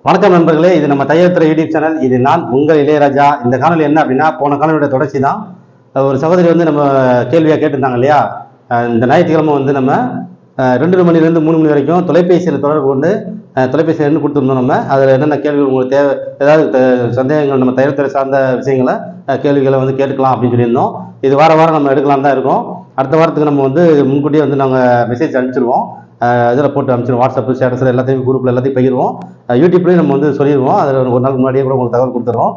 வணக்கம் நண்பர்களே, இது நம்ம தையல் யூடியூப் சேனல். இது நான் உங்கள் இளையராஜா. இந்த காணொலி என்ன அப்படின்னா, போன காணொலியோட தொடர்ச்சி தான். ஒரு சகோதரி வந்து நம்ம கேள்வியாக கேட்டிருந்தாங்க இல்லையா, இந்த ஞாயிற்றுக்கிழமை வந்து நம்ம 2 மணிலேருந்து 3 மணி வரைக்கும் தொலைபேசியில் தொடர்பு கொண்டு தொலைபேசி எண்ணு கொடுத்துருந்தோம். நம்ம அதில் என்னென்ன கேள்விகள் உங்களுக்கு தேவை, ஏதாவது சந்தேகங்கள், நம்ம தையல் துறை சார்ந்த விஷயங்களை கேள்விகளை வந்து கேட்டுக்கலாம் அப்படின்னு சொல்லியிருந்தோம். இது வாரம் நம்ம எடுக்கலாம் தான் இருக்கோம். அடுத்த வாரத்துக்கு நம்ம வந்து முன்கூட்டியே வந்து நாங்கள் மெசேஜ் அனுப்பிச்சிடுவோம். இதில் போட்டு அனுப்பிச்சிடுவோம். வாட்ஸ்அப் ஸ்டேட்டஸில் எல்லாத்தையும் குரூப்பில் எல்லாத்தையும் பகிர்வோம். யூடியூப்லேயும் நம்ம வந்து சொல்லிடுவோம். அதில் ஒரு நாள் முன்னாடியே கூட உங்களுக்கு தகவல் கொடுத்துட்றோம்.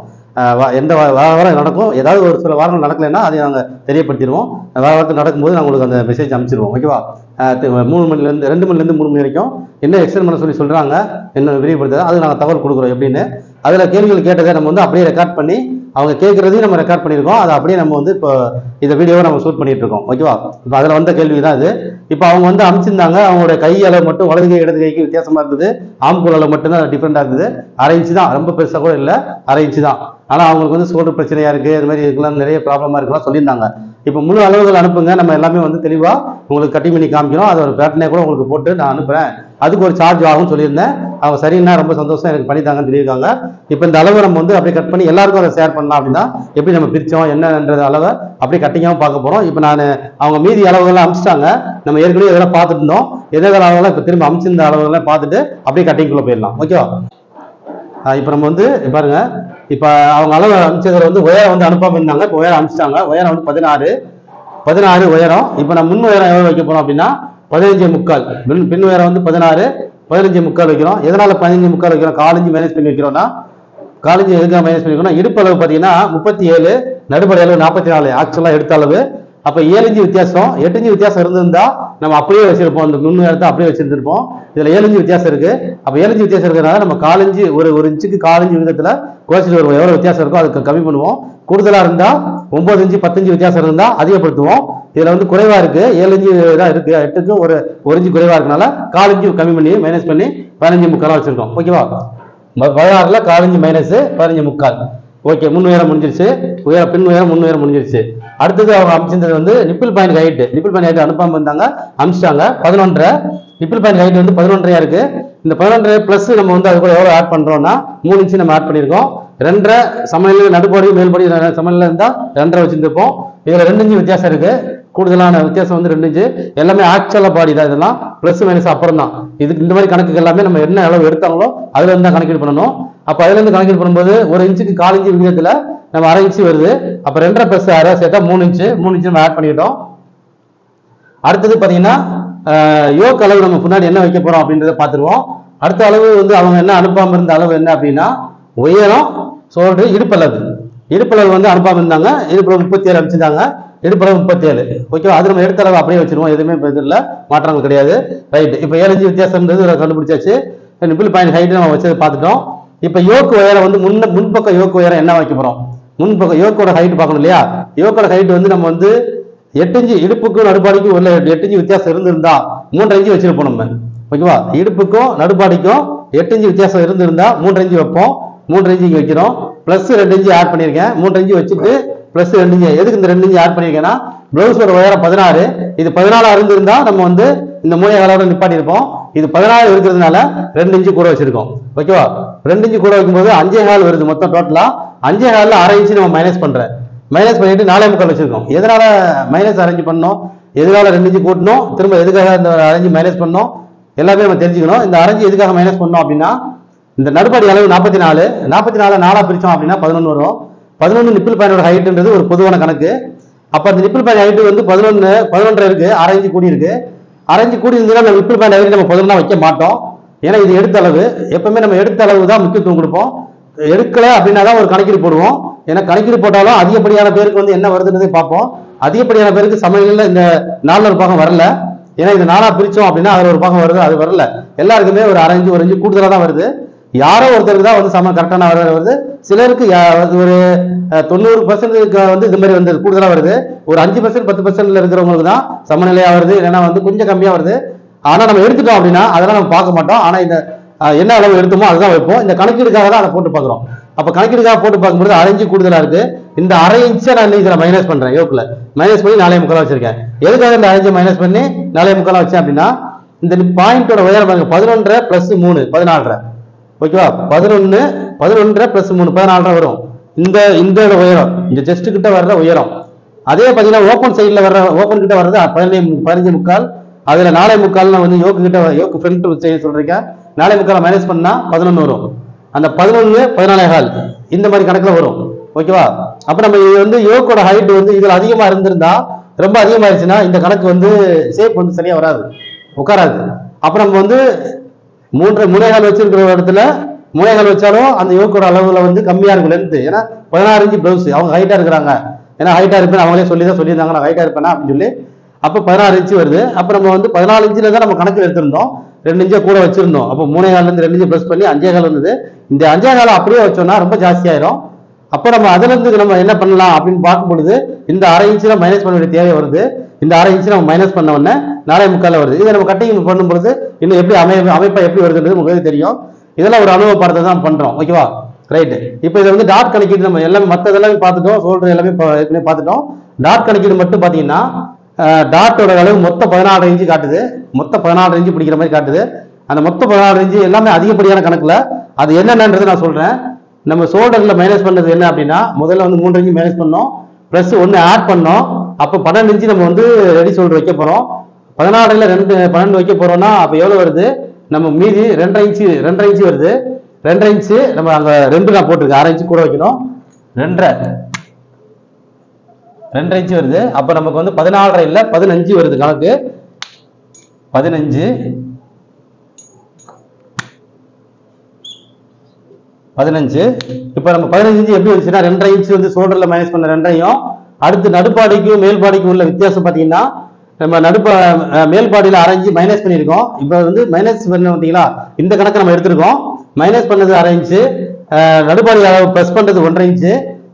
எந்த வாரம் நடக்கும், ஏதாவது ஒரு சில வாரங்கள் நடக்கலைன்னா அதை நாங்கள் தெரியப்படுத்திடுவோம். வாரத்துக்கு நடக்கும்போது நான் உங்களுக்கு அந்த மெசேஜ் அனுப்பிச்சிடுவோம். ஓகேவா? 2 மணிலேருந்து 3 மணி வரைக்கும் என்ன எக்ஸ்டெண்ட் பண்ண சொல்கிறாங்க, என்ன விரிவுபடுத்துறது, அது நாங்கள் தகவல் கொடுக்குறோம் எப்படின்னு. அதில் கேள்விகள் கேட்டதை நம்ம வந்து அப்படியே ரெக்கார்ட் பண்ணி, அவங்க கேட்குறதையும் நம்ம ரெக்கார்ட் பண்ணியிருக்கோம். அதை அப்படியே நம்ம வந்து இப்போ இந்த வீடியோவை நம்ம ஷூட் பண்ணிட்டு இருக்கோம். ஓகேவா? இப்போ அதில் வந்த கேள்வி தான் இது. இப்போ அவங்க வந்து அனுப்பிச்சிருந்தாங்க, அவங்களோட கை அளவு மட்டும் வலது கை இடது கைக்கு வித்தியாசமாக இருந்தது. ஆம்கூல் அளவு மட்டும்தான் டிஃப்ரெண்டாக இருந்தது. 1/2 இன்ச்சு தான், ரொம்ப பெருசாக கூட இல்லை, 1/2 இன்ச்சு தான். ஆனால் அவங்களுக்கு வந்து ஷோல்டர் பிரச்சனையாக இருக்குது, இது மாதிரி இதுக்கெல்லாம் நிறைய ப்ராப்ளமாக இருக்கலாம் சொல்லியிருந்தாங்க. இப்போ முழு அளவுகள் அனுப்புங்க, நம்ம எல்லாமே வந்து தெளிவாக உங்களுக்கு கட்டிங் பண்ணி காமிக்கிறோம். அது ஒரு பேட்டர்னே கூட உங்களுக்கு போட்டு நான் அனுப்புகிறேன், அதுக்கு ஒரு சார்ஜ் ஆகும்னு சொல்லியிருந்தேன். அவங்க சரின்னா ரொம்ப சந்தோஷம், எனக்கு பண்ணித்தாங்கன்னு சொல்லியிருக்காங்க. இப்போ இந்த அளவு நம்ம வந்து அப்படியே கட் பண்ணி எல்லாருக்கும் அதை ஷேர் பண்ணலாம் அப்படின்னா, எப்படி நம்ம பிரித்தோம் என்னன்றது அளவை அப்படியே கட்டிங்காகவும் பார்க்க போகிறோம். இப்போ நான் அவங்க மீதி அளவுகள்லாம் அனுப்பிச்சிட்டாங்க. நம்ம ஏற்கனவே இதெல்லாம் பார்த்துட்டு இருந்தோம். எதாவது அளவுகள்லாம் இப்போ திரும்ப அனுப்பிச்சிருந்த அளவுகள்லாம் பார்த்துட்டு அப்படியே கட்டிங்குள்ளே போயிடலாம். ஓகேவா? இப்போ நம்ம வந்து பாருங்க, இப்போ அவங்க அளவு அனுப்பிச்சதில் வந்து உயரம் வந்து அனுப்பாமல் இருந்தாங்க. இப்போ உயரம் அனுப்பிச்சிட்டாங்க. உயரம் வந்து 16 உயரம். இப்போ நான் முன் உயரம் எவ்வளோ வைக்க போகிறோம் அப்படின்னா 15.25. பின் உயரம் வந்து 15.25 வைக்கிறோம். எதனால 15.25 வைக்கிறோம்? 1/4 இன்ச்சு மைனஸ் பண்ணி வைக்கிறோம்னா, 1/4 இன்ச்சு எதுக்காக மைனஸ் பண்ணி வைக்கிறோம்னா, இடுப்பு அளவு பார்த்தீங்கன்னா 37, நடுப்படை அளவு 44, ஆக்சுவலாக எடுத்த அளவு. அப்போ 7 இன்ச்சு வித்தியாசம், 8 இன்ச்சு வித்தியாசம் இருந்திருந்தா நம்ம அப்படியே வச்சிருப்போம். அந்த முன் உயரத்தை அப்படியே வச்சிருந்திருப்போம். இதுல 7 இன்ச்சு வித்தியாசம் இருக்கு. அப்போ 7 இன்ச்சு வித்தியாசம் இருக்கிறதுனால நம்ம 1/4 இன்ச்சு, ஒரு இன்ச்சுக்கு 1/4 இன்ச்சு விதத்துல குறைச்சிட்டு வருவோம். எவ்வளவு வித்தியாசம் இருக்கோ அதுக்கு கம்மி பண்ணுவோம். கூடுதலா இருந்தா 9 இன்ச்சு 10 இன்ச்சு வித்தியாசம் இருந்தா அதிகப்படுத்துவோம். இதுல வந்து குறைவா இருக்கு, 7 இன்ச்சு தான் இருக்கு. 8க்கு ஒரு இன்ச்சு குறைவா இருக்கனால 1/4 இன்ச்சு கம்மி பண்ணி மைனஸ் பண்ணி 15.25 வச்சிருக்கோம். ஓகேவா? 16ல 1/4 இன்ச்சு மைனஸ் 15.25. ஓகே, முன் உயரம் முடிஞ்சிருச்சு. பின் உயரம் முன் உயரம் முடிஞ்சிருச்சு. அடுத்தது அவங்க அமைச்சிருந்தது வந்து நிப்பிள் பாயிண்ட் ஹைட் அனுப்பாம இருந்தாங்க, அனுப்பிச்சிட்டாங்க. 11.5 நிப்பிள் பாயிண்ட் ஹைட் வந்து 11.5 இருக்கு. இந்த 11.5 பிளஸ் நம்ம வந்து அது கூட எவ்வளவு ஆட் பண்றோம்னா 3 இன்ச்சு நம்ம ஆட் பண்ணியிருக்கோம். 2.5 சமநிலை, நடுப்படி மேல்படி சமநிலை இருந்தா 2.5 வச்சிருந்திருப்போம். இதுல 2 இன்ச்சு வித்தியாசம் இருக்கு. கூடுதலான வித்தியாசம் வந்து 2 இன்ச்சு. எல்லாமே ஆக்சுவலா பாடி தான், இதெல்லாம் பிளஸ் மைனஸ் அப்புறம் தான். இதுக்கு இந்த மாதிரி கணக்குக்கு எல்லாமே நம்ம என்ன அளவு எடுத்தாங்களோ அதுல இருந்து தான் கணக்கீடு பண்ணணும். அப்ப அதுல இருந்து கணக்கீடு பண்ணும்போது 1 இன்ச்சுக்கு 1/4 இன்ச்சு விகிதத்துல நம்ம 1/2 இன்ச்சு வருது. அப்ப 2.5 பிளஸ் 6 சேர்த்தா 3 இன்ச்சு நம்ம ஆட் பண்ணிட்டோம். அடுத்தது பாத்தீங்கன்னா யோக் அளவு நம்ம முன்னாடி என்ன வைக்க போறோம் அப்படின்றத பாத்துருவோம். அடுத்த அளவு வந்து அவங்க என்ன அனுப்பாம இருந்த அளவு என்ன அப்படின்னா, உயரம், ஷோல்டர், இடுப்பளவு வந்து அனுப்பாம இருந்தாங்க. இடுப்பளவு 37 அனுப்பிச்சிருந்தாங்க. இடுப்பளவு 37. ஓகேவா? அது நம்ம எடுத்த அளவு அப்படியே வச்சிருவோம், எதுவுமே இல்லை, மாற்றங்கள் கிடையாது. ரைட். இப்போ 7 இன்ச்சு வித்தியாசம் இருந்தது, கண்டுபிடிச்சாச்சு. நிப்பிள் பாயிண்ட் ஹைட் நம்ம வச்சதை பார்த்துட்டோம். இப்போ யோக்கு உயரம் வந்து முன்பக்க யோக்கு உயரம் என்ன வைக்க போறோம்? முன்பக்க யோக்கோட ஹைட் பார்க்கணும் இல்லையா? யோக்கோட ஹைட் வந்து நம்ம வந்து 8 இன்ச்சு, இடுப்புக்கும் நடுப்பாடிக்கும் உள்ள 8 இன்ச்சு வித்தியாசம் இருந்திருந்தா 3.5 இன்ச்சு வச்சிருப்போம் நம்ம. ஓகேவா? இடுப்புக்கும் நடுப்பாடிக்கும் 8 இன்ச்சு வித்தியாசம் இருந்திருந்தா 3.5 இன்ச்சு வைப்போம். 3.5 இன்ச்சு வைக்கிறோம். பிளஸ் 2 இன்ச்சு ஆட் பண்ணியிருக்கேன். 3.5 இன்ச்சு வச்சுட்டு பிளஸ் 2 இன்ச்சு. எதுக்கு இந்த 2 இன்ச்சு ஆட் பண்ணியிருக்கேன்னா, பிளவுஸோட உயரம் 16, இது 14 இருந்திருந்தா நம்ம வந்து இந்த மூணு அளவோட நிப்பாட்டி இருப்போம். இது 16 இருக்கிறதுனால 2 இன்ச்சு கூட வச்சிருக்கோம். ஓகேவா? 2 இன்ச்சு கூட வைக்கும்போது 5.25 வருது மொத்தம். டோட்டலா 5.25ல 1/2 இன்ச்சு நம்ம மைனஸ் பண்ணிட்டு 4.25 வச்சிருக்கோம். எதனால மைனஸ் அரேஞ்ச் பண்ணோம், எதுனால 2 இன்ச்சு கூட்டணும், திரும்ப எதுக்காக இந்த அரேஞ்ச் மைனஸ் பண்ணோம், எல்லாமே நம்ம தெரிஞ்சுக்கணும். இந்த அரேஞ்ச் எதுக்காக மைனஸ் பண்ணோம் அப்படின்னா, இந்த நடுப்படி அளவு 44, 4 பிரிச்சோம் அப்படின்னா 11 வரும். 11 நிப்பிள் பாயிண்டோட ஹைட்ன்றது ஒரு பொதுவான கணக்கு. அப்ப அந்த நிப்பிள் பாயிண்ட் ஹைட் வந்து 11.5 இருக்கு, 1/2 இன்ச்சு கூடி இருக்கு. 1/2 இன்ச்சு கூடி இருந்ததுன்னா நம்ம நிப்பிள் பாயிண்ட் ஹைட் நம்ம 11 வைக்க மாட்டோம். ஏன்னா இது எடுத்த அளவு. எப்பவுமே நம்ம எடுத்த அளவு தான் முக்கியத்துவம் கொடுப்போம். எடுக்கல அப்படின்னா தான் ஒரு கணக்கீடு போடுவோம். ஏன்னா கணக்கீடு போட்டாலும் அதிகப்படியான பேருக்கு வந்து என்ன வருதுன்றதை பார்ப்போம். அதிகப்படியான பேருக்கு சமநிலையில இந்த 4 ஒரு பாகம் வரல. ஏன்னா இது 4 பிரிச்சோம் அப்படின்னா அதுல ஒரு பாகம் வருது, அது வரல. எல்லாருக்குமே ஒரு 1/2 இன்ச்சு 1 இன்ச்சு கூடுதலா தான் வருது. யாரோ ஒருத்தருக்கு தான் வந்து கரெக்டான வருது. சிலருக்கு ஒரு 90% வந்து இது மாதிரி வந்து கூடுதலா வருது. ஒரு 5% 10% இருக்கிறவங்களுக்கு தான் சமநிலையா வருது, இல்லைன்னா வந்து கொஞ்சம் கம்மியா வருது. ஆனா நம்ம எடுத்துட்டோம் அப்படின்னா அதெல்லாம் நம்ம பார்க்க மாட்டோம். ஆனா இந்த என்ன அளவு எடுத்தோமோ அதுதான் வைப்போம். இந்த கணக்கீடுக்காக தான் அதை போட்டு பார்க்குறோம். அப்ப கணக்கீடுக்காக போட்டு பார்க்கும்போது 1/2 இன்ச்சு கூடுதலா இருக்கு. இந்த 1/2 இன்ச்சை நான் இதுல மைனஸ் பண்றேன். யோக்குல மைனஸ் பண்ணி 4.25 வச்சிருக்கேன். எதுக்காக இந்த 1/2 இன்ச்சை மைனஸ் பண்ணி 4.25 வச்சேன் அப்படின்னா, இந்த பாயிண்டோட உயரம் 11.5 பிளஸ் 3 14. ஓகேவா? 11 பிளஸ் 3 14 வரும். இந்த உயரம், இந்த செஸ்ட் கிட்ட வர்ற உயரம். அதே பார்த்தீங்கன்னா ஓப்பன் சைடில் வர்ற, ஓப்பன் கிட்ட வர்றது 15 முக்கால். அதுல 4.25 வந்து யோக்கு ஃப்ரண்ட் சைடு சொல்றீங்க. 4.25 மைனஸ் பண்ணா 11 வரும். அந்த 11 14.25 இந்த மாதிரி கணக்குல வரும். ஓகேவா? அப்ப நம்ம இது வந்து யோக்கோட ஹைட் வந்து இதுல அதிகமா இருந்திருந்தா, ரொம்ப அதிகமாயிருச்சுன்னா இந்த கணக்கு வந்து ஷேப் வந்து சரியா வராது, உட்காராது. அப்ப நம்ம வந்து 3.25 வச்சிருக்கிற இடத்துல 3.25 வச்சாலும் அந்த யோக்கோட அளவுல வந்து கம்மியா இருக்கும் லென்த். ஏன்னா 16 இன்ச்சு பிளவுஸ், அவங்க ஹைட்டா இருக்கிறாங்க. ஏன்னா ஹைட்டா இருப்பேன் அவங்களே சொல்லியிருந்தாங்க, நான் ஹைட்டா இருப்பேனா அப்படின்னு சொல்லி. அப்ப 16 இன்ச்சு வருது. அப்ப நம்ம வந்து 14 இன்ச்சுல தான் நம்ம கணக்கு எடுத்திருந்தோம், 2 இன்ச்சை கூட வச்சிருந்தோம். அப்போ 3.25 இருந்து 2 இன்ச்சு பிளஸ் பண்ணி 5.25 வந்தது. இந்த 5.25 அப்படியே வச்சோம்னா ரொம்ப ஜாஸ்தியாயிரும். அப்ப நம்ம அதுல இருந்து நம்ம என்ன பண்ணலாம் அப்படின்னு பார்க்கும் பொழுது, இந்த 1/2 இன்ச்சு மைனஸ் பண்ண வேண்டிய தேவை வருது. இந்த 1/2 இன்ச்சு நம்ம மைனஸ் பண்ண உடனே 4.25 வருது. இதை நம்ம கட்டிங் பண்ணும்பொழுது இன்னும் எப்படி அமைப்பா எப்படி வருதுன்றது உங்களுக்கு தெரியும். இதெல்லாம் ஒரு அனுபவ பாடத்தை தான் பண்றோம். ஓகேவா? ரைட். இப்போ இதை வந்து டாட் கணக்கீடு நம்ம எல்லாமே மற்ற எல்லாமே பார்த்துட்டோம், ஷோல்டர் எல்லாமே பார்த்துட்டோம். டாட் கணக்கீடு மட்டும் பார்த்தீங்கன்னா டாட்டோட அளவு மொத்தம் 16 இன்ச்சு காட்டுது. மொத்தம் 16 இன்ச்சு பிடிக்கிற மாதிரி காட்டுது. அந்த மொத்தம் 16 இன்ச்சு எல்லாமே அதிகப்படியான கணக்குல. அது என்னென்னது நான் சொல்றேன். நம்ம ஷோல்டர்ல மைனஸ் பண்ணது என்ன அப்படின்னா, முதல்ல வந்து 3 இன்ச்சு மைனஸ் பண்ணோம், பிளஸ் 1 ஆட் பண்ணோம். அப்போ 12 இன்ச்சு நம்ம வந்து ரெடி ஷோல்டர் வைக்க போறோம். 16ல 12 வைக்க போறோம்னா அப்போ எவ்வளவு வருது? நம்ம மீதி 2.5 இன்ச்சு வருது. 2.5 இன்ச்சு நம்ம அங்க 2 நான் போட்டிருக்கேன், 1/2 இன்ச்சு கூட வைக்கணும். 2.5 இன்ச்சு வருது. அப்ப நமக்கு வந்து 14 இல்ல 15 வருது கணக்கு. 15 இப்ப நம்ம 15 இன்ச்சு எப்படி வந்துச்சுன்னா, 2.5 இன்ச்சு வந்து ஷோல்டர்ல மைனஸ் பண்ண 2ஐயும், அடுத்து நடுப்பாடிக்கும் மேல்பாடிக்கும் உள்ள வித்தியாசம் பாத்தீங்கன்னா, நம்ம மேல்பாடியில 1/2 இன்ச்சு மைனஸ் பண்ணியிருக்கோம். இப்ப வந்து மைனஸ் பண்ண பார்த்தீங்களா, இந்த கணக்கு நம்ம எடுத்திருக்கோம். மைனஸ் பண்ணது 1/2 இன்ச்சு, நடுப்பாடி அளவு பிளஸ் பண்றது 1.5 இன்ச்சு.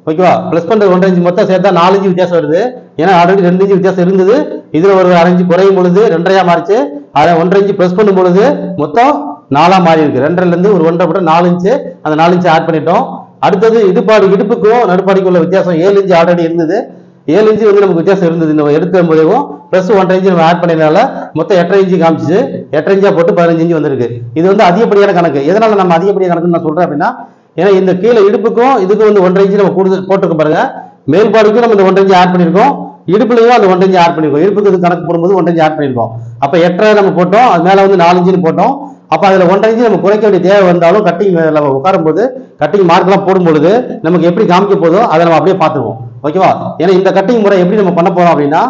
ஓகேவா? பிளஸ் பண்றது 1.5 இன்ச்சு, மொத்தம் சேர்த்தா 4 இன்ச்சு வித்தியாசம் வருது. ஏன்னா ஆல்ரெடி 2 இன்ச்சு வித்தியாசம் இருந்தது. இதுல ஒரு 1/2 இன்ச்சு குறையும் பொழுது 2.5 மாறிச்சு. அதை 1.5 இன்ச்சு பிளஸ் பண்ணும் பொழுது மொத்தம் 4 மாறி இருக்கு. 2ல இருந்து ஒரு 1.5 போட்டு 4 இன்ச்சு, அந்த 4 இன்ச்சு ஆட் பண்ணிட்டோம். அடுத்தது இடுப்புக்கும் நடுப்பாடிக்கும் உள்ள வித்தியாசம் 7 இன்ச்சு ஆல்ரெடி இருந்தது. 7 இன்ச்சு வந்து நமக்கு வித்தியாசம் இருந்தது. நம்ம எடுக்கும் போதேவும் பிளஸ் 1.5 இன்ச்சு நம்ம ஆட் பண்ணினால மொத்தம் 8.5 இன்ச்சு காமிச்சு, 8.5 இன்ச்சா போட்டு 15 இன்ச்சு வந்திருக்கு. இது வந்து அதிகப்படியான கணக்கு. எதனால நம்ம அதிகப்படியான கணக்குன்னு நான் சொல்றேன் அப்படின்னா, ஏன்னா இந்த கீழே இடுப்புக்கும் இதுக்கும் வந்து 1.5 இன்ச்சு நம்ம கூடுதல் போட்டிருக்கோம் பாருங்க. மேல்பாடுக்கும் நம்ம இந்த 1.5 இன்ச்சு ஆட் பண்ணிருக்கோம், இடுப்புலையும் அந்த 1.5 இன்ச்சு ஆட் பண்ணிருக்கோம். இடுப்புக்கு இது கணக்கு போடும்போது 1.5 இன்ச்சு ஆட் பண்ணிருக்கோம். அப்ப 8.5 நம்ம போட்டோம், அது மேல வந்து 4 இன்ச்சு போட்டோம். அப்ப அதுல 1.5 இன்ச்சு நம்ம குறைக்க வேண்டிய தேவை வந்தாலும் கட்டிங் நம்ம உட்காரும் போது கட்டிங் மார்க் எல்லாம் போடும் பொழுது நமக்கு எப்படி காமிக்க போதோ அதை நம்ம அப்படியே பார்த்துக்குவோம். ஓகேவா? ஏன்னா இந்த கட்டிங் முறை எப்படி நம்ம பண்ண போறோம் அப்படின்னா,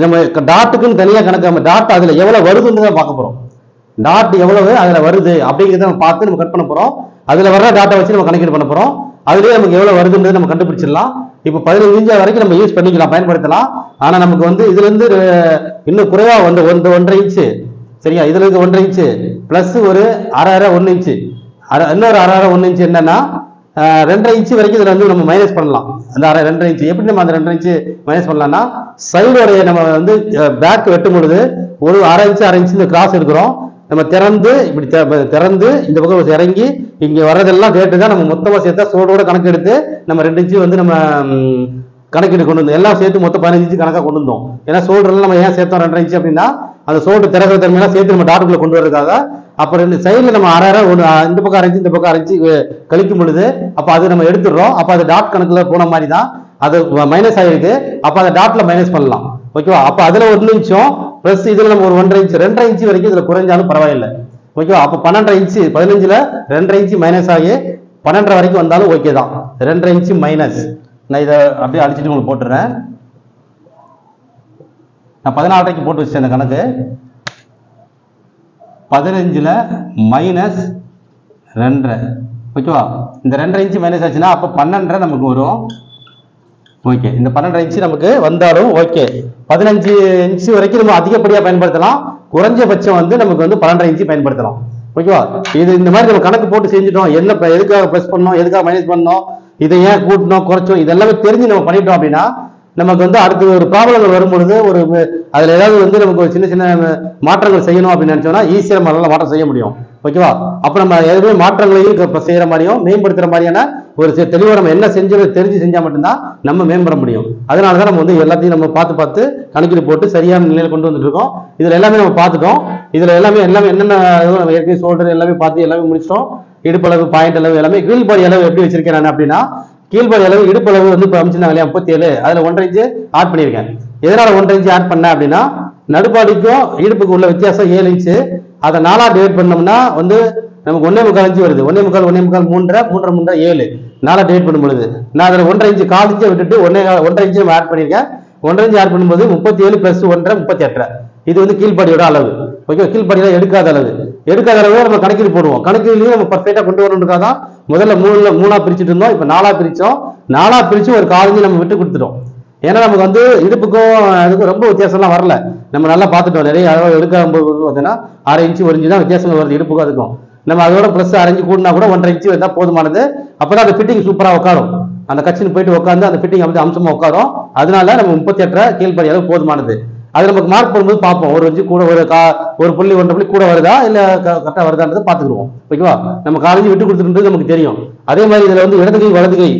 நம்ம டாட்டுக்குன்னு தனியா கணக்கு, நம்ம டாட் அதுல எவ்வளவு வருதுன்னு தான் பார்க்க போறோம். டாட் எவ்வளவு அதுல வருது அப்படிங்கிறத நம்ம பார்த்து நம்ம கட் பண்ண போறோம். அதுல வர்ற டாட்டை வச்சு நம்ம கணக்கீடு பண்ண போறோம். அதுலயே நமக்கு எவ்வளவு வருதுன்றது நம்ம கண்டுபிடிச்சிடலாம். இப்ப 15 இன்ச்சு வரைக்கும் நம்ம யூஸ் பண்ணிக்கலாம், பயன்படுத்தலாம். ஆனா நமக்கு வந்து இதுல இருந்து இன்னும் குறைவா வந்து 1.5 இன்ச்சு, சரியா? இதுல இருந்து 1.5 இன்ச்சு பிளஸ் ஒரு 1 இன்ச்சு, இன்னொரு 1 இன்ச்சு என்னன்னா 2.5 இன்ச்சு வரைக்கும் இதுல வந்து நம்ம மைனஸ் பண்ணலாம். அந்த 2.5 இன்ச்சு எப்படி நம்ம அந்த 2.5 இன்ச்சு மைனஸ் பண்ணலாம்னா, சைடோடைய நம்ம வந்து பேக் வெட்டும் பொழுது ஒரு 1/2 இன்ச்சு இந்த கிராஸ் எடுக்கிறோம். நம்ம திறந்து இப்படி திறந்து இந்த பக்கம் இறங்கி இங்க வர்றதெல்லாம் கேட்டுதான் நம்ம மொத்தமா சேர்த்தா சோடோட கணக்கு எடுத்து நம்ம 2 இன்ச்சு வந்து நம்ம கணக்கீடு கொண்டு வந்தோம். எல்லாம் சேர்த்து மொத்தம் 15 இன்ச்சு கணக்கா கொண்டு வந்தோம். ஏன்னா சோல்டர்ல நம்ம ஏன் சேர்த்தோம் 2.5 இன்ச்சு அப்படின்னா, அந்த சோல்டர் திறக்கிற தன்மையெல்லாம் சேர்த்து நம்ம டாட்டுக்குள்ள கொண்டு வரதுக்காக. அப்ப 2 சைடுல நம்ம 1/2 இந்த பக்கம் 1/2 இன்ச்சு இந்த பக்கம் 1/2 இன்ச்சு கழிக்கும் பொழுது அப்ப அது நம்ம எடுத்துடுறோம். அப்ப அது டாட் கணக்குல போன மாதிரி தான் அது மைனஸ் ஆயிருக்கு. அப்ப அதை டாட்ல மைனஸ் பண்ணலாம். ஓகேவா? அப்ப அதுல 1 இன்ச்சும் பிளஸ் இதுல நம்ம ஒரு 1.5 இன்ச்சு 2.5 இன்ச்சு வரைக்கும் இதுல குறைஞ்சாலும் பரவாயில்லை. ஓகேவா? அப்ப 12.5 இன்ச்சு 15ல 2.5 இன்ச்சு மைனஸ் ஆகி 12.5 வரைக்கும் வந்தாலும் ஓகே தான். 2.5 இன்ச்சு மைனஸ். நான் இதை அப்படியே அடிச்சுட்டு உங்களுக்கு போட்டுறேன். நான் 14க்கு போட்டு வச்சேன் அந்த கணக்கு. 15ல மைனஸ் 2.5. ஓகேவா? இந்த 2.5 இன்ச்சு மைனஸ் ஆச்சுன்னா அப்ப 12.5 நமக்கு வரும். ஓகே, இந்த 12.5 இன்ச்சு நமக்கு வந்தாலும் ஓகே. 15 இன்ச்சு வரைக்கும் நம்ம அதிகப்படியா பயன்படுத்தலாம். குறைஞ்சபட்சம் வந்து நமக்கு வந்து 12.5 இன்ச்சு பயன்படுத்தலாம். ஓகேவா? இது இந்த மாதிரி நம்ம கணக்கு போட்டு செஞ்சுட்டோம். என்ன எதுக்காக பிளஸ் பண்ணோம், எதுக்காக மைனஸ் பண்ணோம், இதை ஏன் கூட்டணும் குறைச்சோம், இதெல்லாமே தெரிஞ்சு நம்ம பண்ணிட்டோம் அப்படின்னா நமக்கு வந்து அடுத்து ஒரு ப்ராப்ளங்கள் வரும்பொழுது ஒரு அதுல ஏதாவது வந்து நமக்கு ஒரு சின்ன சின்ன மாற்றங்கள் செய்யணும் அப்படின்னு நினைச்சோம்னா ஈஸியா நம்மளால மாற்றம் செய்ய முடியும். ஓகேவா? அப்ப நம்ம எதுவுமே மாற்றங்களையும் செய்யற மாதிரியும் மேம்படுத்துற மாதிரியான ஒரு தெளிவா நம்ம என்ன செஞ்சோம் தெரிஞ்சு செஞ்சா மட்டும்தான் நம்ம மேம்பட முடியும். அதனாலதான் நம்ம வந்து எல்லாத்தையும் நம்ம பார்த்து கணக்கீடு போட்டு சரியான நிலையில கொண்டு வந்துட்டு இருக்கோம். இதுல எல்லாமே நம்ம பார்த்துட்டோம். இதுல எல்லாமே என்னென்ன ஏற்கனவே சொல்றது எல்லாமே பார்த்து எல்லாமே முடிச்சிட்டோம். இடுப்பளவு பாயிண்ட் அளவு எல்லாமே கீழ்பாடி அளவு எப்படி வச்சிருக்கேன் நான் அப்படின்னா கீழ்பாடி அளவு இடுப்பளவு வந்து இப்போ அமைச்சிருந்தாங்க இல்லையா 37 அதில் 1.5 இன்ச்சு ஆட் பண்ணியிருக்கேன். எதனால 1.5 இன்ச்சு ஆட் பண்ணேன் அப்படின்னா நடுப்பாடிக்கும் இடுப்புக்கு உள்ள வித்தியாசம் 7 இன்ச்சு. அதை 4ஆ டிவைட் பண்ணோம்னா வந்து நமக்கு 1.25 இன்ச்சு வருது. 1.25 3.5 7 4ஆ டிவைட் பண்ணும் பொழுது நான் அதில் 1.5 இன்ச்சு 1/4 இன்ச்சை விட்டுட்டு 1.5 இன்ச்சு நம்ம ஆட் பண்ணியிருக்கேன். 1.5 இன்ச்சு ஆட் பண்ணும்போது 37 + 1 38. இது வந்து கீழ்பாடியோட அளவு. ஓகே, கீழ்பாடியில எடுக்காத அளவு நம்ம கணக்கீடு போடுவோம். கணக்கீடுலையும் நம்ம பர்ஃபெக்டா கொண்டு வரணுன்றதுக்காக தான் முதல்ல 3ஆ பிரிச்சுட்டு இருந்தோம். இப்போ 4ஆ பிரிச்சோம். 4ஆ பிரிச்சு ஒரு 1/4 இன்ச்சு நம்ம விட்டு கொடுத்துட்டோம். ஏன்னா நமக்கு வந்து இடுப்புக்கும் அதுக்கும் ரொம்ப வித்தியாசம்லாம் வரல. நம்ம நல்லா பார்த்துட்டோம். நிறைய அளவு எடுக்கும்போது பார்த்தீங்கன்னா 1/2 இன்ச்சு 1 இன்ச்சு தான் வித்தியாசங்கள் வருது இடுப்புக்கும் அதுக்கும். நம்ம அதோட ப்ளஸ் 1/2 இன்ச்சு கூட்டினா கூட 1.5 இன்ச்சு வந்தால் போதுமானது. அப்பதான் அந்த ஃபிட்டிங் சூப்பரா உட்காரும். அந்த கட்சின்னு போயிட்டு உட்காந்து அந்த ஃபிட்டிங் அப்படி அம்சமா உட்காரும். அதனால நம்ம 38 கீழ்படி அளவு போதுமானது. அது நமக்கு மார்க் பண்ணும்போது பார்ப்போம். 1 இன்ச்சு கூட ஒரு புள்ளி 1.5 புள்ளி கூட வருதா இல்ல கரெக்டா வருதான்றதை பார்த்துக்குருவோம். ஓகேவா, நம்ம 1/4 இன்ச்சு விட்டு கொடுத்துருன்றது நமக்கு தெரியும். அதே மாதிரி இதுல வந்து இடது கை வலது கை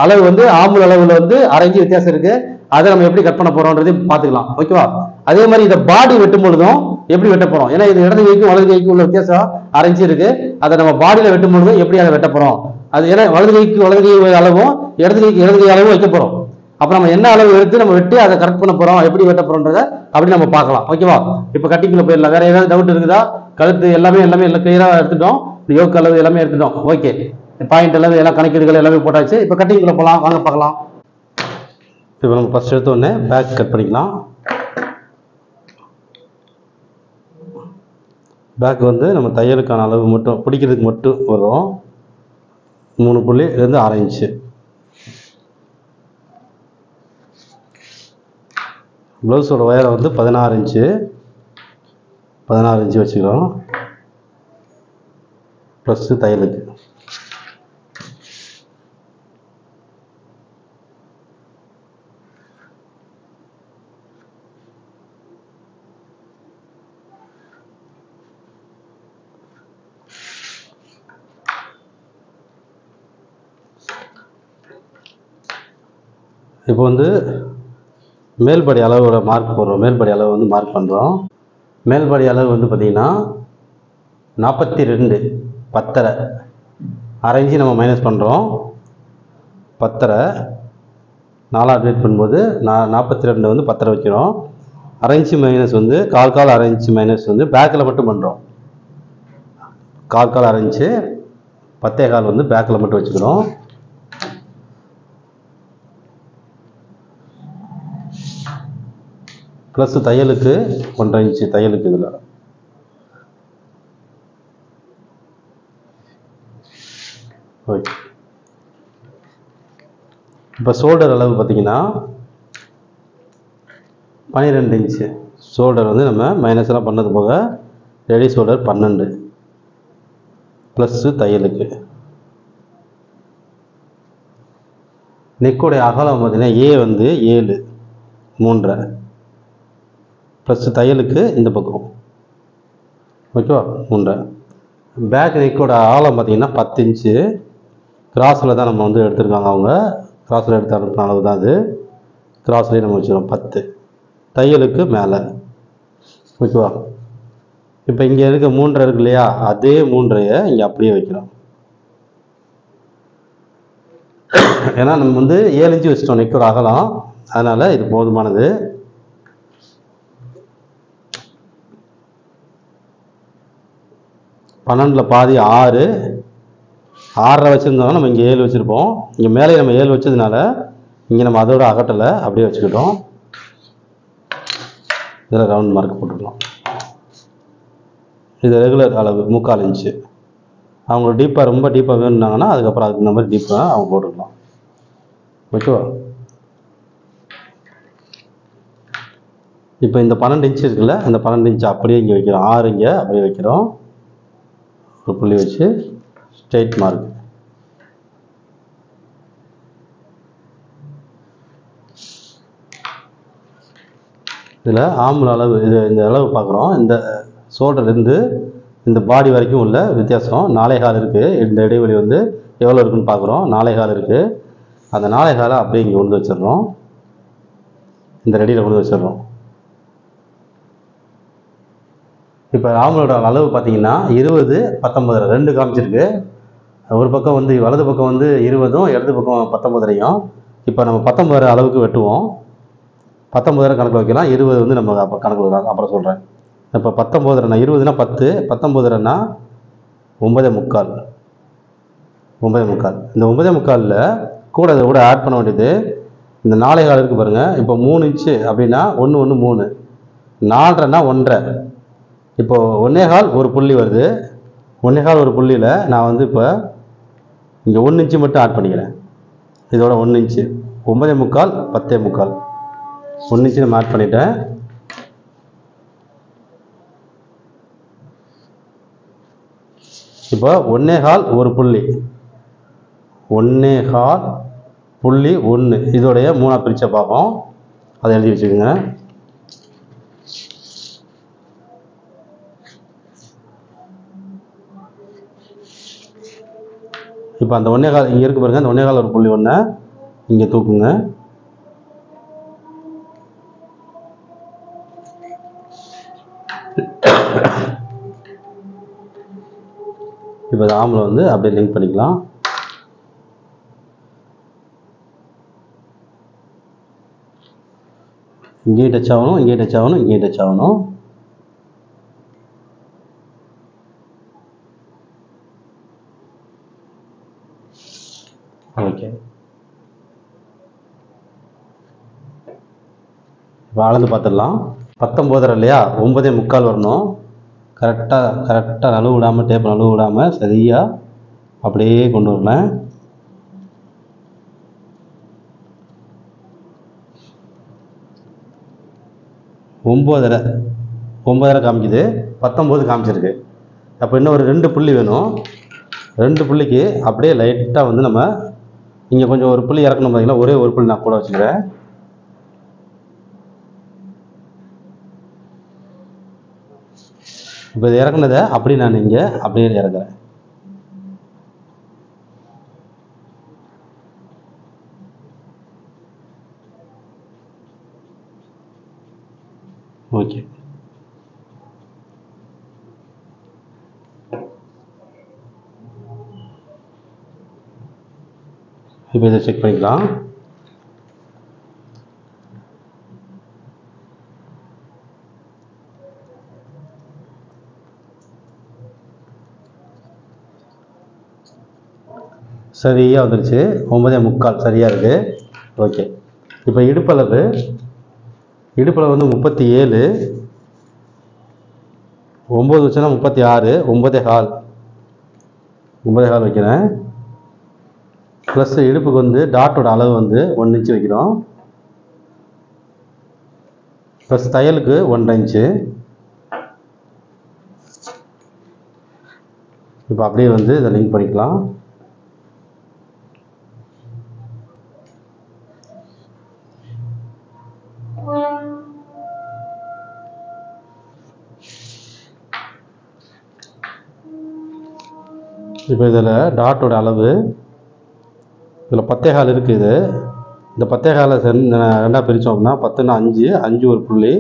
அளவு வந்து ஆம்புல் அளவுல வந்து 1/2 இன்ச்சு வித்தியாசம் இருக்கு. அதை நம்ம எப்படி கட் பண்ண போறோம்ன்றதையும் பார்த்துக்கலாம். ஓகேவா, அதே மாதிரி இதை பாடி வெட்டும் பொழுதும் எப்படி வெட்ட போறோம், ஏன்னா இது இடது கைக்கும் வலது கைக்கும் உள்ள வித்தியாசம் 1/2 இன்ச்சு இருக்கு. அதை நம்ம பாடியில வெட்டும் பொழுதும் எப்படி அதை வெட்ட போறோம், அது ஏன்னா வலது கைக்கு வலது கை அளவும் இடது கைக்கு இடது கை அளவும் வைக்க போறோம். அப்ப நம்ம என்ன அளவு எடுத்து நம்ம வெட்டி அதை கரெக்ட் பண்ண போறோம், எப்படி வெட்ட போறோம்ன்றத அப்படி நம்ம பார்க்கலாம். ஓகேவா, இப்ப கட்டிங்குள்ள போயிடலாம். வேற ஏதாவது டவுட் இருக்குதா? கழுத்து எல்லாமே எல்லாம் கிளியரா எடுத்துட்டோம். யோக் அளவு எல்லாமே எடுத்துட்டோம். ஓகே, பாயிண்ட் அளவு எல்லாம் கணக்கீடுகள் எல்லாமே போட்டாச்சு. இப்ப கட்டிங்குள்ள போகலாம், வாங்க பார்க்கலாம். இப்போ நம்ம ஃபர்ஸ்ட் எடுத்த உடனே பேக் கட் பண்ணிக்கலாம். பேக் வந்து நம்ம தையலுக்கான அளவு மட்டும் பிடிக்கிறதுக்கு மட்டும் வரும். 3 புள்ளி இருந்து 1/2 இன்ச்சு. ப்ளவுஸோட உயரம் வந்து 16 இன்ச்சு. 16 இன்ச்சு வச்சுக்கிறோம் ப்ளஸ் தையலுக்கு. இப்போ வந்து மேல்படி அளவோட மார்க் போடுறோம். மேல்படி அளவு வந்து மார்க் பண்ணுறோம். மேல்படி அளவு வந்து பார்த்திங்கன்னா 42 10.5 1/2 இன்ச்சு நம்ம மைனஸ் பண்ணுறோம். 10.5 4ஆ டிவைட் பண்ணும்போது 42 வந்து 10.5 வைக்கிறோம். 1/2 இன்ச்சு மைனஸ் வந்து கால் 1/2 இன்ச்சு மைனஸ் வந்து பேக்கில் மட்டும் பண்ணுறோம். கால் 1/2 இன்ச்சு 10.25 வந்து பேக்கில் மட்டும் வச்சுக்கிறோம். ப்ளஸ் தையலுக்கு 1.5 இன்ச்சு தையலுக்கு இதில். ஓகே, இப்போ ஷோல்டர் அளவு பார்த்தீங்கன்னா 12 இன்ச்சு. ஷோல்டர் வந்து நம்ம மைனஸ் எல்லாம் பண்ணது போக ரெடி ஷோல்டர் 12 ப்ளஸ்ஸு தையலுக்கு. நெக்கோடைய அகலம் பார்த்தீங்கன்னா ஏ வந்து 7 3.5 ப்ளஸ் தையலுக்கு இந்த பக்கம். ஓகேவா, 3.5. பேக் நெக்கோட ஆழம் பார்த்தீங்கன்னா 10 இன்ச்சு. கிராஸில் தான் நம்ம வந்து எடுத்துருக்காங்க. அவங்க கிராஸில் எடுத்து அனுப்பின அளவு தான் அது. கிராஸ்லேயே நம்ம வச்சுக்கிறோம் 10 தையலுக்கு மேலே. ஓகேவா, இப்போ இங்கே இருக்க 3.5 இருக்கு இல்லையா, அதே 3.5 இங்கே அப்படியே வைக்கிறோம். ஏன்னா நம்ம வந்து 7 இன்ச்சு வச்சிட்டோம் நெக்கோட அகலம், அதனால் இது போதுமானது. பன்னெண்டில் பாதி 6 6.5 வச்சுருந்தோம்னா நம்ம இங்கே 7 வச்சுருப்போம். இங்கே மேலே நம்ம 7 வச்சதுனால இங்கே நம்ம அதோட அகட்டலை அப்படியே வச்சுக்கிட்டோம். இதில் ரவுண்ட் மார்க் போட்டுக்கலாம். இது ரெகுலர் அளவு 3/4 இன்ச்சு. அவங்க டீப்பாக ரொம்ப டீப்பாக வேணும்னாங்கன்னா அதுக்கப்புறம் அதுக்கு இந்த மாதிரி டீப்பாக அவங்க போட்டுக்கலாம். ஓகேவா, இப்போ இந்த 12 இன்ச்சு இருக்குல்ல, இந்த 12 இன்ச்சு அப்படியே இங்கே வைக்கிறோம். 6 இங்கே அப்படியே வைக்கிறோம். ஒரு புள்ளி வச்சு ஸ்ட்ரெயிட் மார்க். இதில் ஆம்பல் அளவு இந்த அளவு பார்க்குறோம். இந்த ஷோல்டர்லேருந்து இந்த பாடி வரைக்கும் உள்ள வித்தியாசம் 4.25 இருக்குது. இந்த இடைவெளி வந்து எவ்வளோ இருக்குன்னு பார்க்குறோம். 4.25 இருக்குது. அந்த 4.25 அப்படியே இங்கே கொண்டு வச்சிடறோம். இந்த ரெடியில் கொண்டு வச்சிடறோம். இப்போ ஆம்பளோட அளவு பார்த்தீங்கன்னா 20 19 2 காமிச்சிருக்கு. ஒரு பக்கம் வந்து வலது பக்கம் வந்து 20, இடது பக்கம் 19. இப்போ நம்ம 19 அளவுக்கு வெட்டுவோம். 19 கணக்கில் வைக்கலாம், 20 வந்து நம்ம அப்போ கணக்கில் வைக்கலாம், அப்புறம் சொல்கிறேன். இப்போ 19 20னா 10, 19னா 9.25. 9.25. இந்த 9.25ல் கூட அதை கூட ஆட் பண்ண வேண்டியது இந்த 4.25 இருக்குது பாருங்கள். இப்போ 3 இன்ச்சு அப்படின்னா 1 1 3, 4.5னா 1.5. இப்போ 1.25 ஒரு புள்ளி வருது. 1.25 ஒரு புள்ளியில் நான் வந்து இப்போ இங்கே 1 இன்ச்சு மட்டும் ஆட் பண்ணிக்கிறேன். இதோட 1 இன்ச்சு 9.25 10.25 1 இன்ச்சு நம்ம ஆட் பண்ணிட்டேன். இப்போ 1.25 ஒரு புள்ளி 1.25.1 இதோடைய 3ஆ பிரிச்ச பார்ப்போம். அதை எழுதி வச்சுக்கோங்க. இப்போ அந்த 1.25 இங்கே இருக்கு பாருங்க. அந்த 1.25 ஒரு புள்ளி 1 இங்கே தூக்குங்க. இப்போ ஆமில் வந்து அப்படியே லிங்க் பண்ணிக்கலாம். இங்கேயும் டச் ஆகணும், இங்கேயும் டச் ஆகணும், இங்கேயும் டச் ஆகணும். ஓகே, இப்போ அளந்து பார்த்துடலாம். 19 இல்லையா, 9.25 வரணும். கரெக்டாக நழுவு விடாமல், டேப் நழுவு விடாமல் சரியாக அப்படியே கொண்டு வரலாம். ஒம்பதரை காமிக்குது, 19 காமிச்சிருக்கு. அப்போ இன்னும் ஒரு 2 புள்ளி வேணும். 2 புள்ளிக்கு அப்படியே லைட்டாக வந்து நம்ம இங்கே கொஞ்சம் ஒரு புள்ளி இறக்கணும் பார்த்தீங்களா, ஒரே ஒரு புள்ளி நான் கூட வச்சுக்கிறேன். இப்போ இது இறக்குனதை அப்படி நான் இங்கே அப்படியே இறக்குறேன். ஓகே, இப்போ இதை செக் பண்ணிக்கலாம். சரியாக வந்துருச்சு, 9.25 சரியாக இருக்குது. ஓகே, இப்போ இடுப்பளவு வந்து 37, 9 வச்சுன்னா 36, 9.25 வைக்கிறேன். ப்ளஸ் இடுப்புக்கு வந்து டாட்டோட அளவு வந்து 1 இன்ச்சு வைக்கிறோம். ப்ளஸ் தையலுக்கு 1.5 இன்ச்சு. இப்போ அப்படியே வந்து இதை லிங்க் பண்ணிக்கலாம். இப்போ இதில் டாட்டோட அளவு இதில் 10.25 இருக்குது. இந்த 10.25 ரெண்டாக பிரித்தோம் அப்படின்னா 10ன்னா 5, 5 ஒரு புள்ளி.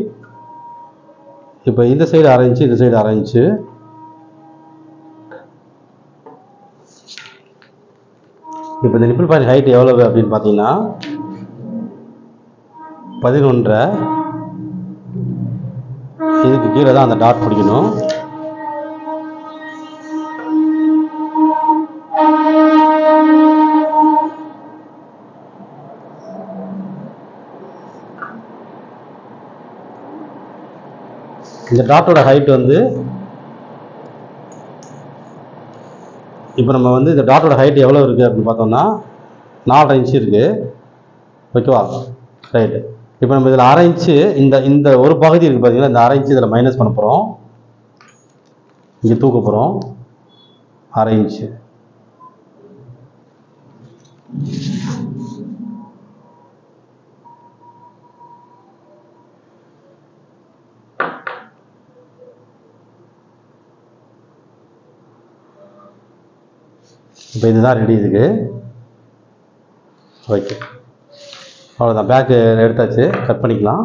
இப்போ இந்த சைடு 1/2 இன்ச்சு, இந்த சைடு 1/2 இன்ச்சு. இப்போ இந்த நிப்பிள் பாயிண்ட் ஹைட் எவ்வளவு அப்படின்னு பார்த்தீங்கன்னா 11.5. இதுக்கு கீழே தான் அந்த டாட் பிடிக்கணும். இந்த டாட்டோட ஹைட் வந்து இப்போ நம்ம வந்து இந்த டாட்டோட ஹைட் எவ்வளோ இருக்குது அப்படின்னு பார்த்தோம்னா 4.5 இன்ச்சு இருக்குது. ஓகேவா, ரைட்டு. இப்போ நம்ம இதில் 1/2 இன்ச்சு இந்த ஒரு பகுதி இருக்குது பார்த்தீங்கன்னா, இந்த 1/2 இன்ச்சு இதில் மைனஸ் பண்ண போகிறோம். இங்கே தூக்க போகிறோம் 1/2 இன்ச்சு. இப்போ இதுதான் ரெடி இதுக்கு. ஓகே, அவ்வளோதான். பேக்கு எடுத்தாச்சு, கட் பண்ணிக்கலாம்.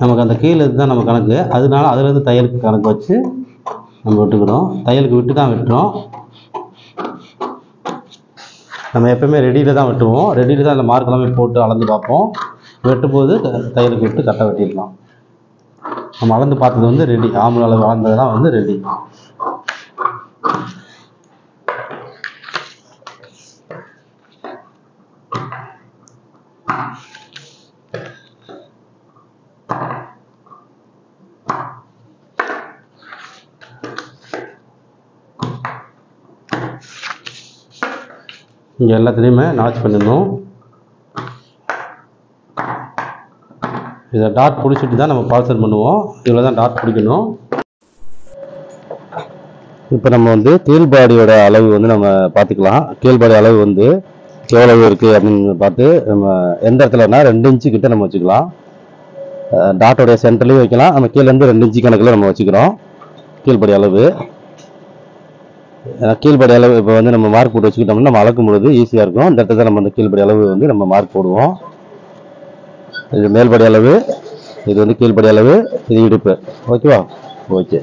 நமக்கு அந்த கீழே தான் நம்ம கணக்கு, அதனால அதுலேருந்து தையலுக்கு கணக்கு வச்சு நம்ம விட்டுக்கிறோம். தையலுக்கு விட்டு தான் வெட்டுறோம். நம்ம எப்பவுமே ரெடியில் தான் வெட்டுவோம். ரெடியில் தான் அந்த மார்க் எல்லாமே போட்டு அளந்து பார்ப்போம். வெட்டும்போது தையலுக்கு விட்டு கரெக்டாக வெட்டிடலாம். நம்ம அளந்து பார்த்தது வந்து ரெடி, ஆம்பளை அளவு அளந்தது தான் வந்து ரெடி. இங்கே எல்லாத்துலேயுமே நாச் பண்ணிடணும். இதை டாட் பிடிச்சிட்டு தான் நம்ம பால்சர் பண்ணுவோம். இவ்வளோ தான் டாட் பிடிக்கணும். இப்போ நம்ம வந்து கீழ்பாடியோட அளவு வந்து நம்ம பார்த்துக்கலாம். கீழ்பாடி அளவு வந்து எவ்வளவு இருக்குது அப்படின்னு பார்த்து நம்ம எந்த இடத்துலனா 2 இன்ச்சு கிட்ட நம்ம வச்சுக்கலாம். டாட்டோடைய சென்டர்லையும் வைக்கலாம். நம்ம கீழேருந்து 2 இன்ச்சு கணக்கில் நம்ம வச்சுக்கிறோம் கீழ்பாடி அளவு. கீழ்படி அளவு இப்போ வந்து நம்ம மார்க் போட்டு வச்சுக்கிட்டோம்னா நம்ம அளக்கும் பொழுது ஈஸியாக இருக்கும். இந்த இடத்துல நம்ம அந்த கீழ்படி அளவு வந்து நம்ம மார்க் போடுவோம். இது மேல்படி அளவு, இது வந்து கீழ்படி அளவு, இது இடுப்பு. ஓகேவா? ஓகே.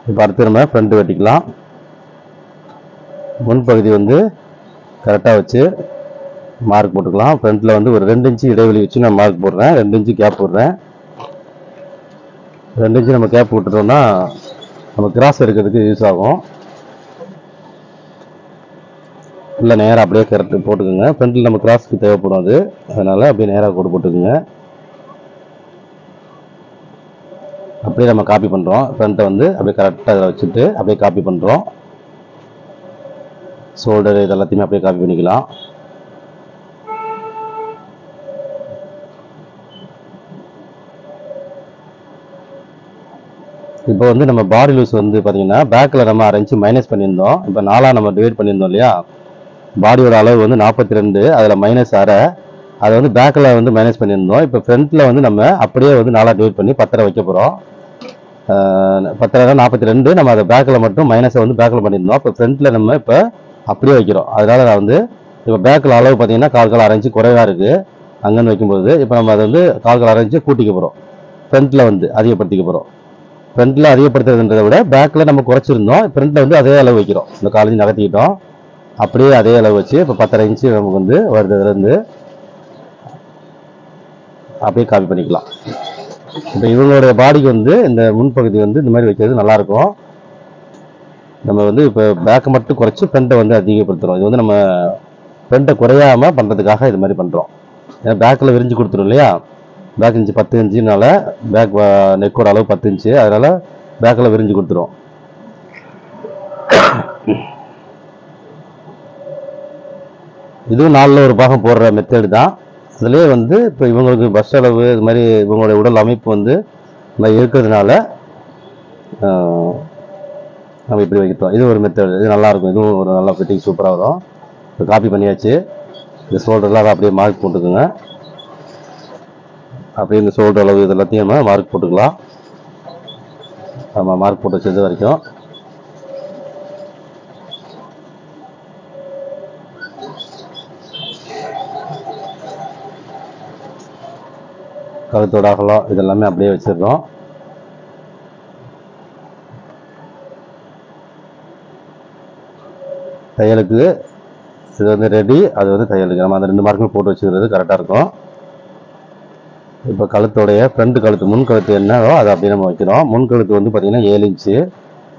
இப்போ அடுத்து நம்ம ஃப்ரண்ட் வெட்டிக்கலாம். முன்பகுதி வந்து கரெக்டாக வச்சு மார்க் போட்டுக்கலாம். ஃப்ரண்ட்டில் வந்து ஒரு 2 இன்ச்சு இடைவெளி வச்சு நான் மார்க் போடுறேன். 2 இன்ச்சு கேப் போடுறேன். 2 இன்ச்சு நம்ம கேப் விட்டுட்டோம்னா நம்ம கிராஸ் எடுக்கிறதுக்கு யூஸ் ஆகும். இல்லை நேராக அப்படியே கரெக்டு போட்டுக்கோங்க. ஃப்ரண்ட்டில் நம்ம கிராஸ்க்கு தேவைப்படும் அது, அதனால் அப்படியே நேராக கோடு போட்டுக்கோங்க. அப்படியே நம்ம காப்பி பண்ணுறோம். ஃப்ரண்ட்டை வந்து அப்படியே கரெக்டாக இதில் வச்சுட்டு அப்படியே காப்பி பண்ணுறோம். ஷோல்டர் இது எல்லாத்தையுமே அப்படியே காப்பி பண்ணிக்கலாம். இப்போ வந்து நம்ம பாடி லூஸ் வந்து பார்த்தீங்கன்னா பேக்கில் நம்ம 1 இன்ச்சு மைனஸ் பண்ணியிருந்தோம். இப்போ 4 நம்ம டிவைட் பண்ணியிருந்தோம் இல்லையா? பாடியோட அளவு வந்து 42, அதில் -1/2, அதை வந்து பேக்கில் வந்து மைனஸ் பண்ணியிருந்தோம். இப்போ ஃப்ரண்ட்டில் வந்து நம்ம அப்படியே வந்து 4 டிவைட் பண்ணி 10 வைக்க போகிறோம். 10 42, நம்ம அதை பேக்கில் மட்டும் மைனஸை வந்து பேக்கில் பண்ணியிருந்தோம். இப்போ ஃப்ரண்ட்டில் நம்ம இப்போ அப்படியே வைக்கிறோம். அதனால் நான் வந்து இப்போ பேக்கில் அளவு பார்த்தீங்கன்னா 1/4 1/2 இன்ச்சு குறைவாக இருக்குது அங்கேருந்து வைக்கும்போது. இப்போ நம்ம அதை வந்து 1/4 1/2 இன்ச்சு கூட்டிக்க போகிறோம். ஃப்ரண்ட்டில் வந்து அதிகப்படுத்திக்க போகிறோம். ஃப்ரண்ட்டில் அதிகப்படுத்துறதுன்றதை விட பேக்கில் நம்ம குறைச்சிருந்தோம். ஃப்ரண்ட்டில் வந்து அதே அளவு வைக்கிறோம். இந்த 1/4 இன்ச்சு நகர்த்திக்கிட்டோம். அப்படியே அதே அளவு வச்சு இப்போ 10.5 இன்ச்சு நமக்கு வந்து வருதுலேருந்து அப்படியே காப்பி பண்ணிக்கலாம். இப்போ இவங்களுடைய பாடிக்கு வந்து இந்த முன்பகுதி வந்து இந்த மாதிரி வைக்கிறது நல்லாயிருக்கும். நம்ம வந்து இப்போ பேக்கை மட்டும் குறைச்சி ஃப்ரண்ட்டை வந்து அதிகப்படுத்துகிறோம். இது வந்து நம்ம ஃப்ரண்ட்டை குறையாமல் பண்ணுறதுக்காக இது மாதிரி பண்ணுறோம். ஏன்னா பேக்கில் விரிஞ்சு கொடுத்துரும் இல்லையா? பேக் இன்ச்சு 10 இன்ச்சுனால பேக் நெக்கோட அளவு 10 இன்ச்சு, அதனால் பேக்கில் விரிஞ்சு கொடுத்துரும். இதுவும் 4ல் ஒரு பாகம் போடுற மெத்தேடு தான். அதுலேயே வந்து இப்போ இவங்களுக்கு பஸ் அளவு இது மாதிரி இவங்களுடைய உடல் அமைப்பு வந்து இருக்கிறதுனால நம்ம இப்படி வைக்கிட்டோம். இது ஒரு மெத்தேடு, இது நல்லாயிருக்கும். இதுவும் ஒரு நல்லா ஃபிட்டிங் சூப்பராக வரும். இப்போ காப்பி பண்ணியாச்சு. இந்த ஷோல்டர்லாம் அப்படியே மார்க் போட்டுக்கோங்க. அப்படியே இந்த ஷோல்டர் அளவு இது எல்லாத்தையும் நம்ம மார்க் போட்டுக்கலாம். நம்ம மார்க் போட்டு வச்சது வரைக்கும் கழுத்தோட அகலம் இதெல்லாமே அப்படியே வச்சிடுறோம். தையலுக்கு இது வந்து ரெடி, அது வந்து தையலுக்கு நம்ம அந்த 2 மார்க்குமே போட்டு வச்சுக்கிறது கரெக்டாக இருக்கும். இப்போ கழுத்தோடைய ஃப்ரண்ட் கழுத்து முன் கழுத்து என்னவோ அதை அப்படியே நம்ம வைக்கிறோம். முன் கழுத்து வந்து பார்த்திங்கன்னா 7 இன்ச்சு,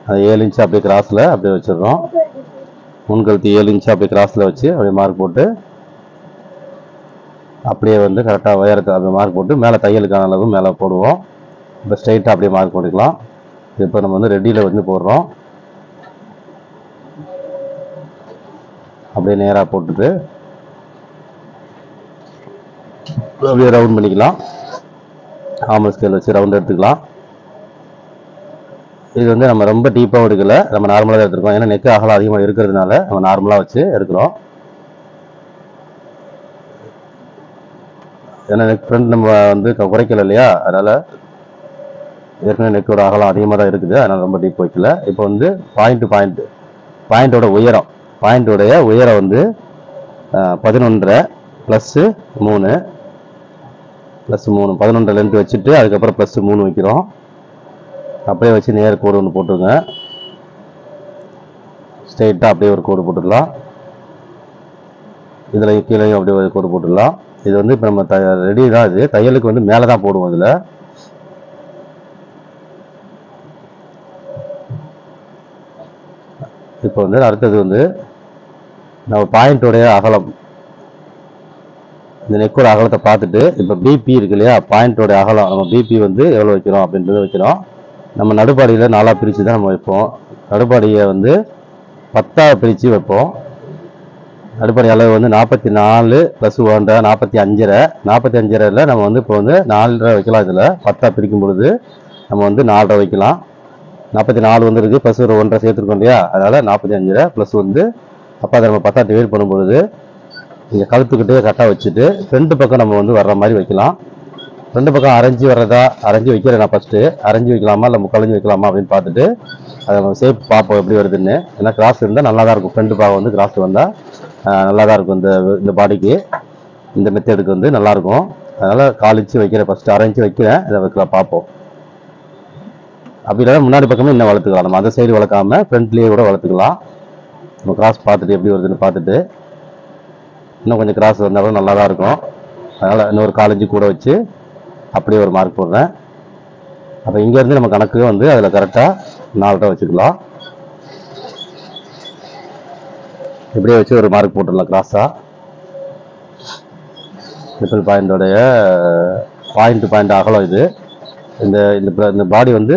அது 7 இன்ச்சு அப்படியே கிராஸில் அப்படியே வச்சிடுறோம். முன் கழுத்து 7 இன்ச்சு அப்படியே கிராஸில் வச்சு அப்படியே மார்க் போட்டு அப்படியே வந்து கரெக்டாக உயரத்தை அப்படியே மார்க் போட்டு மேலே தையலுக்கான அளவு மேலே போடுவோம். இப்போ ஸ்ட்ரைட்டாக அப்படியே மார்க் போட்டுக்கலாம். இப்போ நம்ம வந்து ரெடியில் வந்து போடுறோம். அப்படியே நேராக போட்டுட்டு அப்படியே ரவுண்ட் பண்ணிக்கலாம். ஆமல் ஸ்கேல் வச்சு ரவுண்ட் எடுத்துக்கலாம். இது வந்து நம்ம ரொம்ப டீப்பாகவும் எடுக்கலை, நம்ம நார்மலாக தான் எடுத்துருக்கோம். ஏன்னா நெக்கு அகலம் அதிகமாக இருக்கிறதுனால நம்ம நார்மலாக வச்சு எடுக்கிறோம். ஏன்னா நெக் ஃப்ரண்ட் நம்ம வந்து குறைக்கல இல்லையா? அதனால் ஏற்கனவே நெக்கோட அகலம் அதிகமாக தான் இருக்குது, அதனால் ரொம்ப டீப் வைக்கல. இப்போ வந்து பாயிண்டோட உயரம், பாயிண்டோடைய உயரம் வந்து 11.5 + 3 +3 11 லென்த் வச்சுட்டு அதுக்கப்புறம் +3 வைக்கிறோம். அப்படியே வச்சு நேர் கோடு ஒன்று போட்டுருங்க. ஸ்ட்ரெயிட்டாக அப்படியே ஒரு கோடு போட்டுடலாம். இதில் கீழேயும் அப்படியே ஒரு கோடு போட்டுடலாம். இது வந்து இப்போ நம்ம ரெடி தான். இது தையலுக்கு வந்து மேலே தான் போடுவோம். இதில் இப்போ வந்து அடுத்தது வந்து நம்ம பாயிண்டோடைய அகலம், இந்த நெக்கோட அகலத்தை பார்த்துட்டு இப்போ பிபி இருக்கு இல்லையா, பாயிண்டோட அகலம் நம்ம பிபி வந்து எவ்வளோ வைக்கிறோம் அப்படின்றத வைக்கிறோம். நம்ம நடுப்பாடியில் 4ஆக பிரித்து தான் நம்ம வைப்போம். நடுப்பாடியை வந்து 10ஆக பிரித்து வைப்போம். நடுப்பாடி அளவு வந்து 44 + 1 45. 45ல் நம்ம வந்து இப்போ வந்து 4.5 வைக்கலாம். இதில் 10ஆக பிரிக்கும் பொழுது நம்ம வந்து 4.5 வைக்கலாம். 44 வந்து இருக்குது, ப்ளஸ் ஒரு 1.5 சேர்த்துருக்கோம் இல்லையா, அதனால் 45 ப்ளஸ் வந்து அப்போ அதை நம்ம 10ஆக டிவைட் பண்ணும்பொழுது இங்கே கழுத்துக்கிட்டே கரெக்டாக வச்சுட்டு ஃப்ரண்ட் பக்கம் நம்ம வந்து வர்ற மாதிரி வைக்கலாம். ஃப்ரண்ட் பக்கம் அரைஞ்சி வர்றதா, அரைஞ்சி வைக்கிறேன் நான் ஃபஸ்ட்டு. அரைஞ்சி வைக்கலாமா இல்லை முக்காலஞ்சி வைக்கலாமா அப்படின்னு பார்த்துட்டு அதை நம்ம ஷேப் பார்ப்போம் எப்படி வருதுன்னு. ஏன்னா கிராஸ் இருந்தால் நல்லா தான் இருக்கும். ஃப்ரண்ட் பாகம் வந்து கிராஸ் வந்தால் நல்லா தான் இருக்கும். இந்த பாடிக்கு இந்த மெத்தேடுக்கு வந்து நல்லாயிருக்கும். அதனால் காலிச்சு வைக்கிறேன், ஃபஸ்ட்டு அரைஞ்சி வைக்கிறேன். இதை வைக்கலாம் பார்ப்போம். அப்படி இல்லைனா முன்னாடி பக்கமே இன்னும் வளர்த்துக்கலாம். நம்ம அந்த சைடு வளர்க்காம ஃப்ரண்ட்லேயே கூட வளர்த்துக்கலாம். நம்ம கிராஸ் பார்த்துட்டு எப்படி வருதுன்னு பார்த்துட்டு இன்னும் கொஞ்சம் கிராஸ் வந்தாலும் நல்லா தான் இருக்கும். அதனால் இன்னொரு 4 இன்ச்சு கூட வச்சு அப்படியே ஒரு மார்க் போடுறேன். அப்போ இங்கேருந்து நம்ம கணக்கு வந்து அதில் கரெக்டாக 4.5 வச்சுக்கலாம். இப்படியே வச்சு ஒரு மார்க் போட்டுடலாம் கிராஸாக. நிப்பிள் பாயிண்டோடைய பாயிண்ட் அகலம் இது. இந்த பாடி வந்து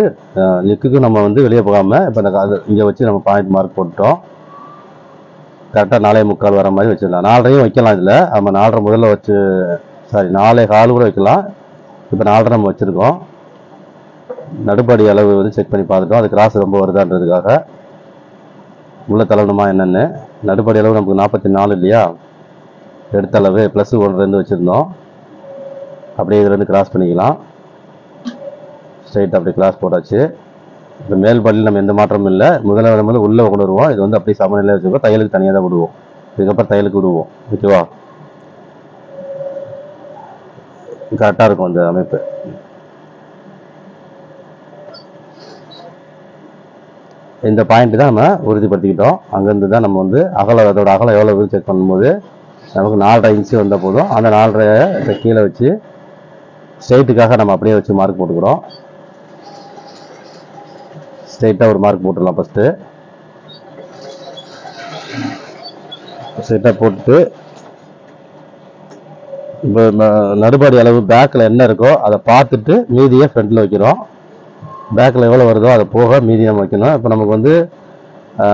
நெக்குக்கு நம்ம வந்து வெளியே போகாமல் இப்போ இங்கே வச்சு நம்ம பாயிண்ட் மார்க் போட்டுட்டோம். கரெக்டாக 4.25 வர மாதிரி வச்சிடலாம். 4.5 வைக்கலாம். இதில் நம்ம 4.5 முதல்ல வச்சு 4.25 கூட வைக்கலாம். இப்போ 4.5 நம்ம வச்சுருக்கோம். நடுப்பாடி அளவு வந்து செக் பண்ணி பார்த்துட்டோம். அது கிராஸ் ரொம்ப வருதான்றதுக்காக உள்ள தள்ளணுமா என்னென்னு. நடுப்பாடி அளவு நமக்கு 44 இல்லையா, எடுத்த அளவு +1 வச்சுருந்தோம். அப்படியே இதுலேருந்து கிராஸ் பண்ணிக்கலாம். ஸ்ட்ரைட்டாக அப்படியே கிராஸ் போட்டாச்சு. இப்போ மேல் பாடியில் நம்ம எந்த மாற்றமும் இல்லை. முதல்ல வந்து உள்ளே கொண்டு வருவோம். இது வந்து அப்படியே சமநிலையாக வச்சுருக்கோம். தையலுக்கு தனியாக தான் விடுவோம். இதுக்கப்புறம் தையலுக்கு விடுவோம். ஓகேவா, கரெக்டாக இருக்கும் அந்த அமைப்பு. இந்த பாயிண்ட் தான் நம்ம உறுதிப்படுத்திக்கிட்டோம். அங்கேருந்து தான் நம்ம வந்து அதோட அகலம் எவ்வளோ செக் பண்ணும்போது நமக்கு 4.5 இன்ச்சு வந்தால் போதும். அந்த 4.5 கீழே வச்சு ஸ்ட்ரைட்டுக்காக நம்ம அப்படியே வச்சு மார்க் போட்டுக்கிறோம். ஸ்ட்ரைட்டாக ஒரு மார்க் போட்டுடலாம். ஃபஸ்ட்டு ஸ்ட்ரைட்டாக போட்டுட்டு இப்போ நடுபாடி அளவு பேக்கில் என்ன இருக்கோ அதை பார்த்துட்டு மீதியை ஃப்ரண்ட்டில் வைக்கிறோம். பேக்கில் எவ்வளோ வருதோ அதை போக மீதி நம்ம வைக்கணும். இப்போ நமக்கு வந்து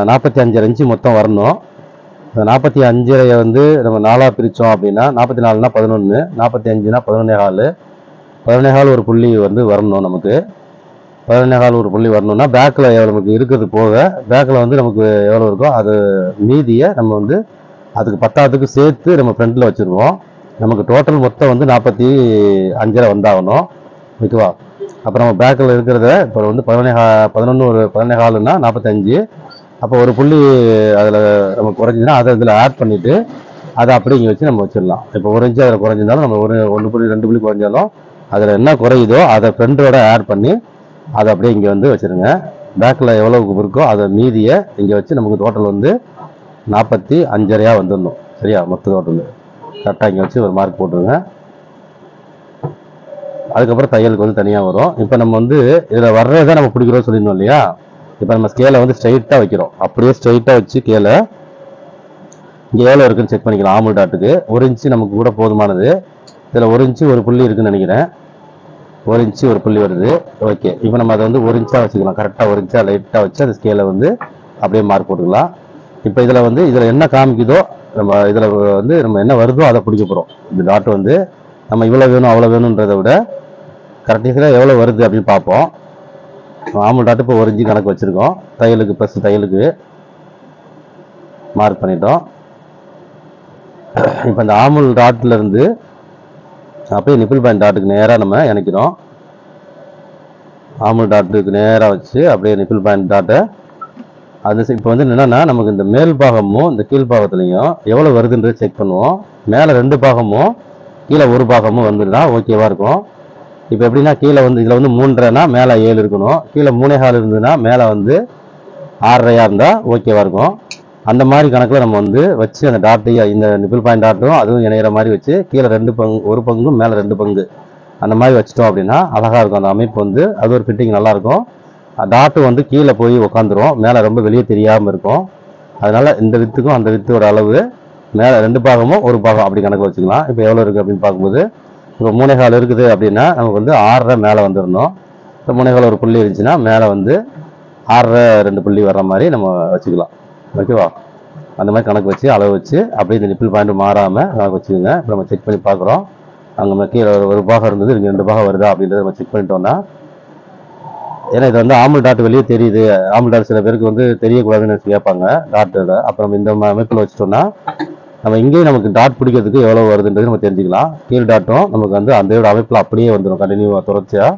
45.5 இன்ச்சு மொத்தம் வரணும். 45.5 வந்து நம்ம 4ஆக பிரித்தோம் அப்படின்னா 44னா 11, 45னா 11.25. 11.25 ஒரு புள்ளி வந்து வரணும். நமக்கு 11.25 ஒரு புள்ளி வரணும்னா பேக்கில் நமக்கு இருக்கிறது போக பேக்கில் வந்து நமக்கு எவ்வளோ இருக்கோ அது மீதியை நம்ம வந்து அதுக்கு 10ஆவதுக்கு சேர்த்து நம்ம ஃப்ரண்ட்டில் வச்சுருவோம். நமக்கு டோட்டல் மொத்தம் வந்து 45.5 வந்தாகணும். ஓகேவா, அப்புறம் நம்ம பேக்கில் இருக்கிறத இப்போ வந்து 11 ஒரு 11.25னா 45. அப்போ ஒரு புள்ளி அதில் நம்ம குறைஞ்சிதுன்னா அதை இதில் ஆட் பண்ணிவிட்டு அதை அப்படியே இங்கே வச்சு நம்ம வச்சிடலாம். இப்போ 1 இன்ச்சு அதில் குறைஞ்சிருந்தாலும் நம்ம 1 புள்ளி 2 புள்ளி குறைஞ்சாலும் அதில் என்ன குறையுதோ அதை ஃப்ரண்டோட ஆட் பண்ணி அதை அப்படியே இங்கே வந்து வச்சுருங்க. பேக்கில் எவ்வளோக்கு இருக்கோ அதை மீதியை இங்கே வச்சு நமக்கு டோட்டல் வந்து 45.5 வந்துடணும். சரியா, மொத்த டோட்டல் கரெக்டாக இங்கே வச்சு ஒரு மார்க் போட்டுருங்க. அதுக்கப்புறம் தையலுக்கு வந்து தனியாக வரும். இப்போ நம்ம வந்து இதில் வர்றதை நம்ம பிடிக்கிறோம் சொல்லியிருந்தோம் இல்லையா. இப்போ நம்ம ஸ்கேலை வந்து ஸ்ட்ரைட்டாக வைக்கிறோம். அப்படியே ஸ்ட்ரைட்டாக வச்சு கீழே இங்கே எவ்வளோ இருக்குன்னு செக் பண்ணிக்கலாம். ஆமுல் டாட்டுக்கு 1 இன்ச்சு நமக்கு கூட போதுமானது. இதில் 1 இன்ச்சு ஒரு புள்ளி இருக்குன்னு நினைக்கிறேன். 1 இன்ச்சு ஒரு புள்ளி வருது. ஓகே, இப்போ நம்ம அதை வந்து 1 இன்ச்சாக வச்சுக்கலாம். கரெக்டாக 1 இன்ச்சாக லைட்டாக வச்சு அந்த ஸ்கேலை வந்து அப்படியே மார்க் போட்டுக்கலாம். இப்போ இதில் வந்து இதில் என்ன காமிக்குதோ நம்ம இதில் வந்து நம்ம என்ன வருதோ அதை பிடிக்க போகிறோம். இந்த டாட் வந்து நம்ம இவ்வளோ வேணும் அவ்வளோ வேணுன்றதை விட கரெக்டாக எவ்வளோ வருது அப்படின்னு பார்ப்போம். ஆமுல் டாட்டு இப்போ 1 இன்ச்சு கணக்கு வச்சுருக்கோம். தையலுக்கு ப்ளஸ் தையலுக்கு மார்க் பண்ணிட்டோம். இப்போ இந்த ஆமுல் டாட்லேருந்து அப்படியே நிப்பிள் பாயிண்ட் டாட்டுக்கு நேராக நம்ம இணைக்கிறோம். ஆமுல் டாட்டுக்கு நேராக வச்சு அப்படியே நிப்பிள் பாயிண்ட் டாட்டை அது இப்போ வந்து என்னென்னா நமக்கு இந்த மேல் பாகமும் இந்த கீழ் பாகத்துலையும் எவ்வளோ வருதுன்றதை செக் பண்ணுவோம். மேலே 2 பாகமும் கீழே ஒரு பாகமும் வந்துருந்தா ஓகேவா இருக்கும். இப்போ எப்படின்னா கீழே வந்து இதில் வந்து 3.5னா மேலே 7 இருக்கணும், கீழே 3.25 இருந்ததுன்னா மேலே வந்து 6.5 இருந்தால் ஓகேவா இருக்கும். அந்த மாதிரி கணக்கில் நம்ம வந்து வச்சு அந்த டாட்டையும் இந்த நிப்பிள் பாயிண்ட் டாட்டும் அதுவும் இணையிற மாதிரி வச்சு கீழே 2 பங்கு, ஒரு பங்கும் மேலே 2 பங்கு அந்த மாதிரி வச்சிட்டோம் அப்படின்னா அழகாக இருக்கும். அந்த அமைப்பு வந்து அது ஒரு ஃபிட்டிங் நல்லாயிருக்கும். டாட்டு வந்து கீழே போய் உக்காந்துரும், மேலே ரொம்ப வெளியே தெரியாமல் இருக்கும். அதனால இந்த வித்துக்கும் அந்த வித்தோட அளவு மேலே 2 பாகமும் ஒரு பாகம் அப்படி கணக்கு வச்சுக்கலாம். இப்போ எவ்வளோ இருக்குது அப்படின்னு பார்க்கும்போது இப்போ 3.25 இருக்குது அப்படின்னா நமக்கு வந்து 6.5 மேலே வந்துடணும். இப்போ 3.25 ஒரு புள்ளி இருந்துச்சுன்னா மேலே வந்து 6.5 2 புள்ளி வர்ற மாதிரி நம்ம வச்சுக்கலாம். ஓகேவா? அந்த மாதிரி கணக்கு வச்சு அளவு வச்சு அப்படியே இந்த நிப்பிள் பாயிண்ட் மாறாமல் கணக்கு வச்சுக்கோங்க. இப்போ நம்ம செக் பண்ணி பார்க்குறோம். அங்கே கீழே ஒரு பாகம் இருந்தது, இங்கே 2 பாகம் வருதா அப்படின்றத நம்ம செக் பண்ணிட்டோம்னா, ஏன்னா இது வந்து ஆம்பல் டாட் வெளியே தெரியுது. ஆம்பல் டாட் சில பேருக்கு வந்து தெரியக்கூடாதுன்னு கேட்பாங்க டாட்டோட. அப்புறம் இந்த அமைப்பில் வச்சுட்டோம்னா நம்ம இங்கேயும் நமக்கு டாட் பிடிக்கிறதுக்கு எவ்வளோ வருதுன்றது நம்ம தெரிஞ்சுக்கலாம். கீழ் டாட்டும் நமக்கு வந்து அந்த அமைப்பில் அப்படியே வந்துடும் கண்டினியூவாக தொடர்ச்சியாக.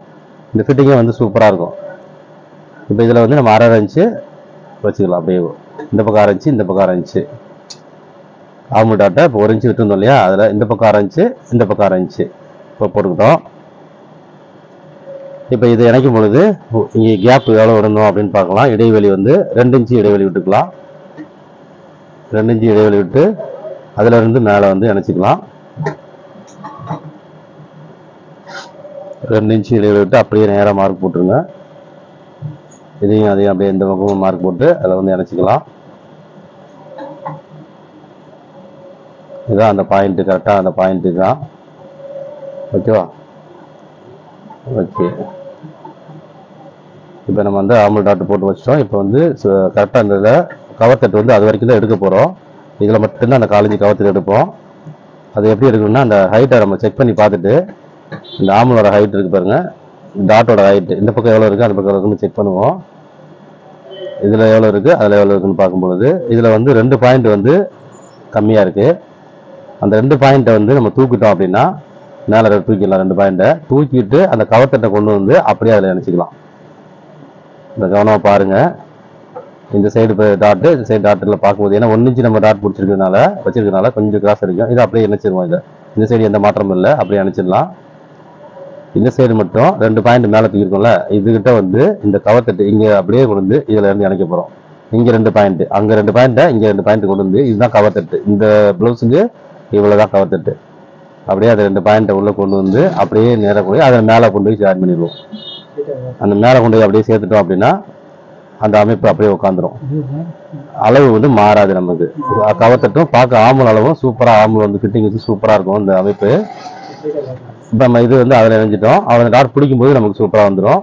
இந்த ஃபிட்டிங்கே வந்து சூப்பராக இருக்கும். இப்போ இதில் வந்து நம்ம 1/2 இன்ச்சு வச்சுக்கலாம். அப்படியே இந்த பக்கம் 1/2 இன்ச்சு, இந்த பக்கம் 1/2 இன்ச்சு ஆம்பல் டாட்டை இப்போ 1 இன்ச்சு விட்டுருந்தோம் இல்லையா, அதில் இந்த பக்கம் 1/2 இன்ச்சு, இந்த பக்கம் 1/2 இன்ச்சு இப்போ போட்டுக்கிட்டோம். இப்போ இதை இணைக்கும் பொழுது இங்கே கேப் எவ்வளோ விடணும் அப்படின்னு பார்க்கலாம். இடைவெளி வந்து 2 இன்ச்சு இடைவெளி விட்டுக்கலாம். 2 இன்ச்சு இடைவெளி விட்டு அதில் இருந்து மேலே வந்து இணைச்சிக்கலாம். 2 இன்ச்சு இடைவெளி விட்டு அப்படியே நேராக மார்க் போட்டுருங்க. இதையும் அதையும் அப்படியே இந்த பக்கமும் மார்க் போட்டு அதில் வந்து இணைச்சிக்கலாம். இதுதான் அந்த பாயிண்ட்டு, கரெக்டாக அந்த பாயிண்ட்டு தான். ஓகேவா? ஓகே. இப்போ நம்ம வந்து ஆம்பல் டாட் போட்டு வச்சிட்டோம். இப்போ வந்து கரெக்டாக இந்த இதில் கவர் தட்டு வந்து அது வரைக்கும் தான் எடுக்க போகிறோம். இதில் மட்டும்தான் அந்த காலேஜ் கவர் தட்டு எடுப்போம். அது எப்படி எடுக்கணும்னா அந்த ஹைட்டை நம்ம செக் பண்ணி பார்த்துட்டு இந்த ஆம்பலோட ஹைட் இருக்குது பாருங்கள், டாட்டோட ஹைட்டு இந்த பக்கம் எவ்வளோ இருக்குது அந்த பக்கம் இருக்குன்னு செக் பண்ணுவோம். இதில் எவ்வளோ இருக்குது அதில் எவ்வளோ இருக்குன்னு பார்க்கும்பொழுது இதில் வந்து 2 பாயிண்ட் வந்து கம்மியாக இருக்குது. அந்த 2 பாயிண்ட்டை வந்து நம்ம தூக்கிட்டோம் அப்படின்னா மேலே தூக்கிடலாம். 2 பாயிண்ட்டை தூக்கிட்டு அந்த கவர் தட்டை கொண்டு வந்து அப்படியே அதில் நினச்சிக்கலாம். இந்த கவனமாக பாருங்கள். இந்த சைடு டாட்டு, இந்த சைடு டாட்டில் பார்க்கும்போது ஏன்னா 1 இன்ச்சு நம்ம டாட் வச்சிருக்கனால கொஞ்சம் கிராஸ் இருக்கும். இதை அப்படியே இணைச்சிருவோம். இதை இந்த சைடு எந்த மாற்றமும் இல்லை, அப்படியே இணைச்சிடலாம். இந்த சைடு மட்டும் 2 பாயிண்ட் மேலே தூக்கிருக்கோம்ல, இதுகிட்ட வந்து இந்த கவர் தட்டு இங்கே அப்படியே கொண்டு வந்து இதில் இருந்து இணைக்க போகிறோம். இங்கே 2 பாயிண்ட், அங்கே 2 பாயிண்ட்டை இங்கே 2 பாயிண்ட் கொண்டு வந்து இதுதான் கவர் தட்டு. இந்த ப்ளவுஸுக்கு இவ்வளோ தான் கவர் தட்டு. அப்படியே அதை 2 பாயிண்ட்டை உள்ளே கொண்டு வந்து அப்படியே நேராக போய் அதை மேலே கொண்டு போய் ஜாயின் பண்ணிடுவோம். அந்த மேலே கொண்டு போய் அப்படியே சேர்த்துட்டோம் அப்படின்னா அந்த அமைப்பு அப்படியே உட்காந்துரும். அளவு வந்து மாறாது. நமக்கு கவர் தட்டும் பார்க்க ஆம்பல் அளவும் சூப்பராக, ஆம்பல் வந்து ஃபிட்டிங் வச்சு சூப்பராக இருக்கும் இந்த அமைப்பு. இப்போ நம்ம இது வந்து அதில் இணைஞ்சிட்டோம். அவன் டாட் பிடிக்கும்போது நமக்கு சூப்பராக வந்துடும்.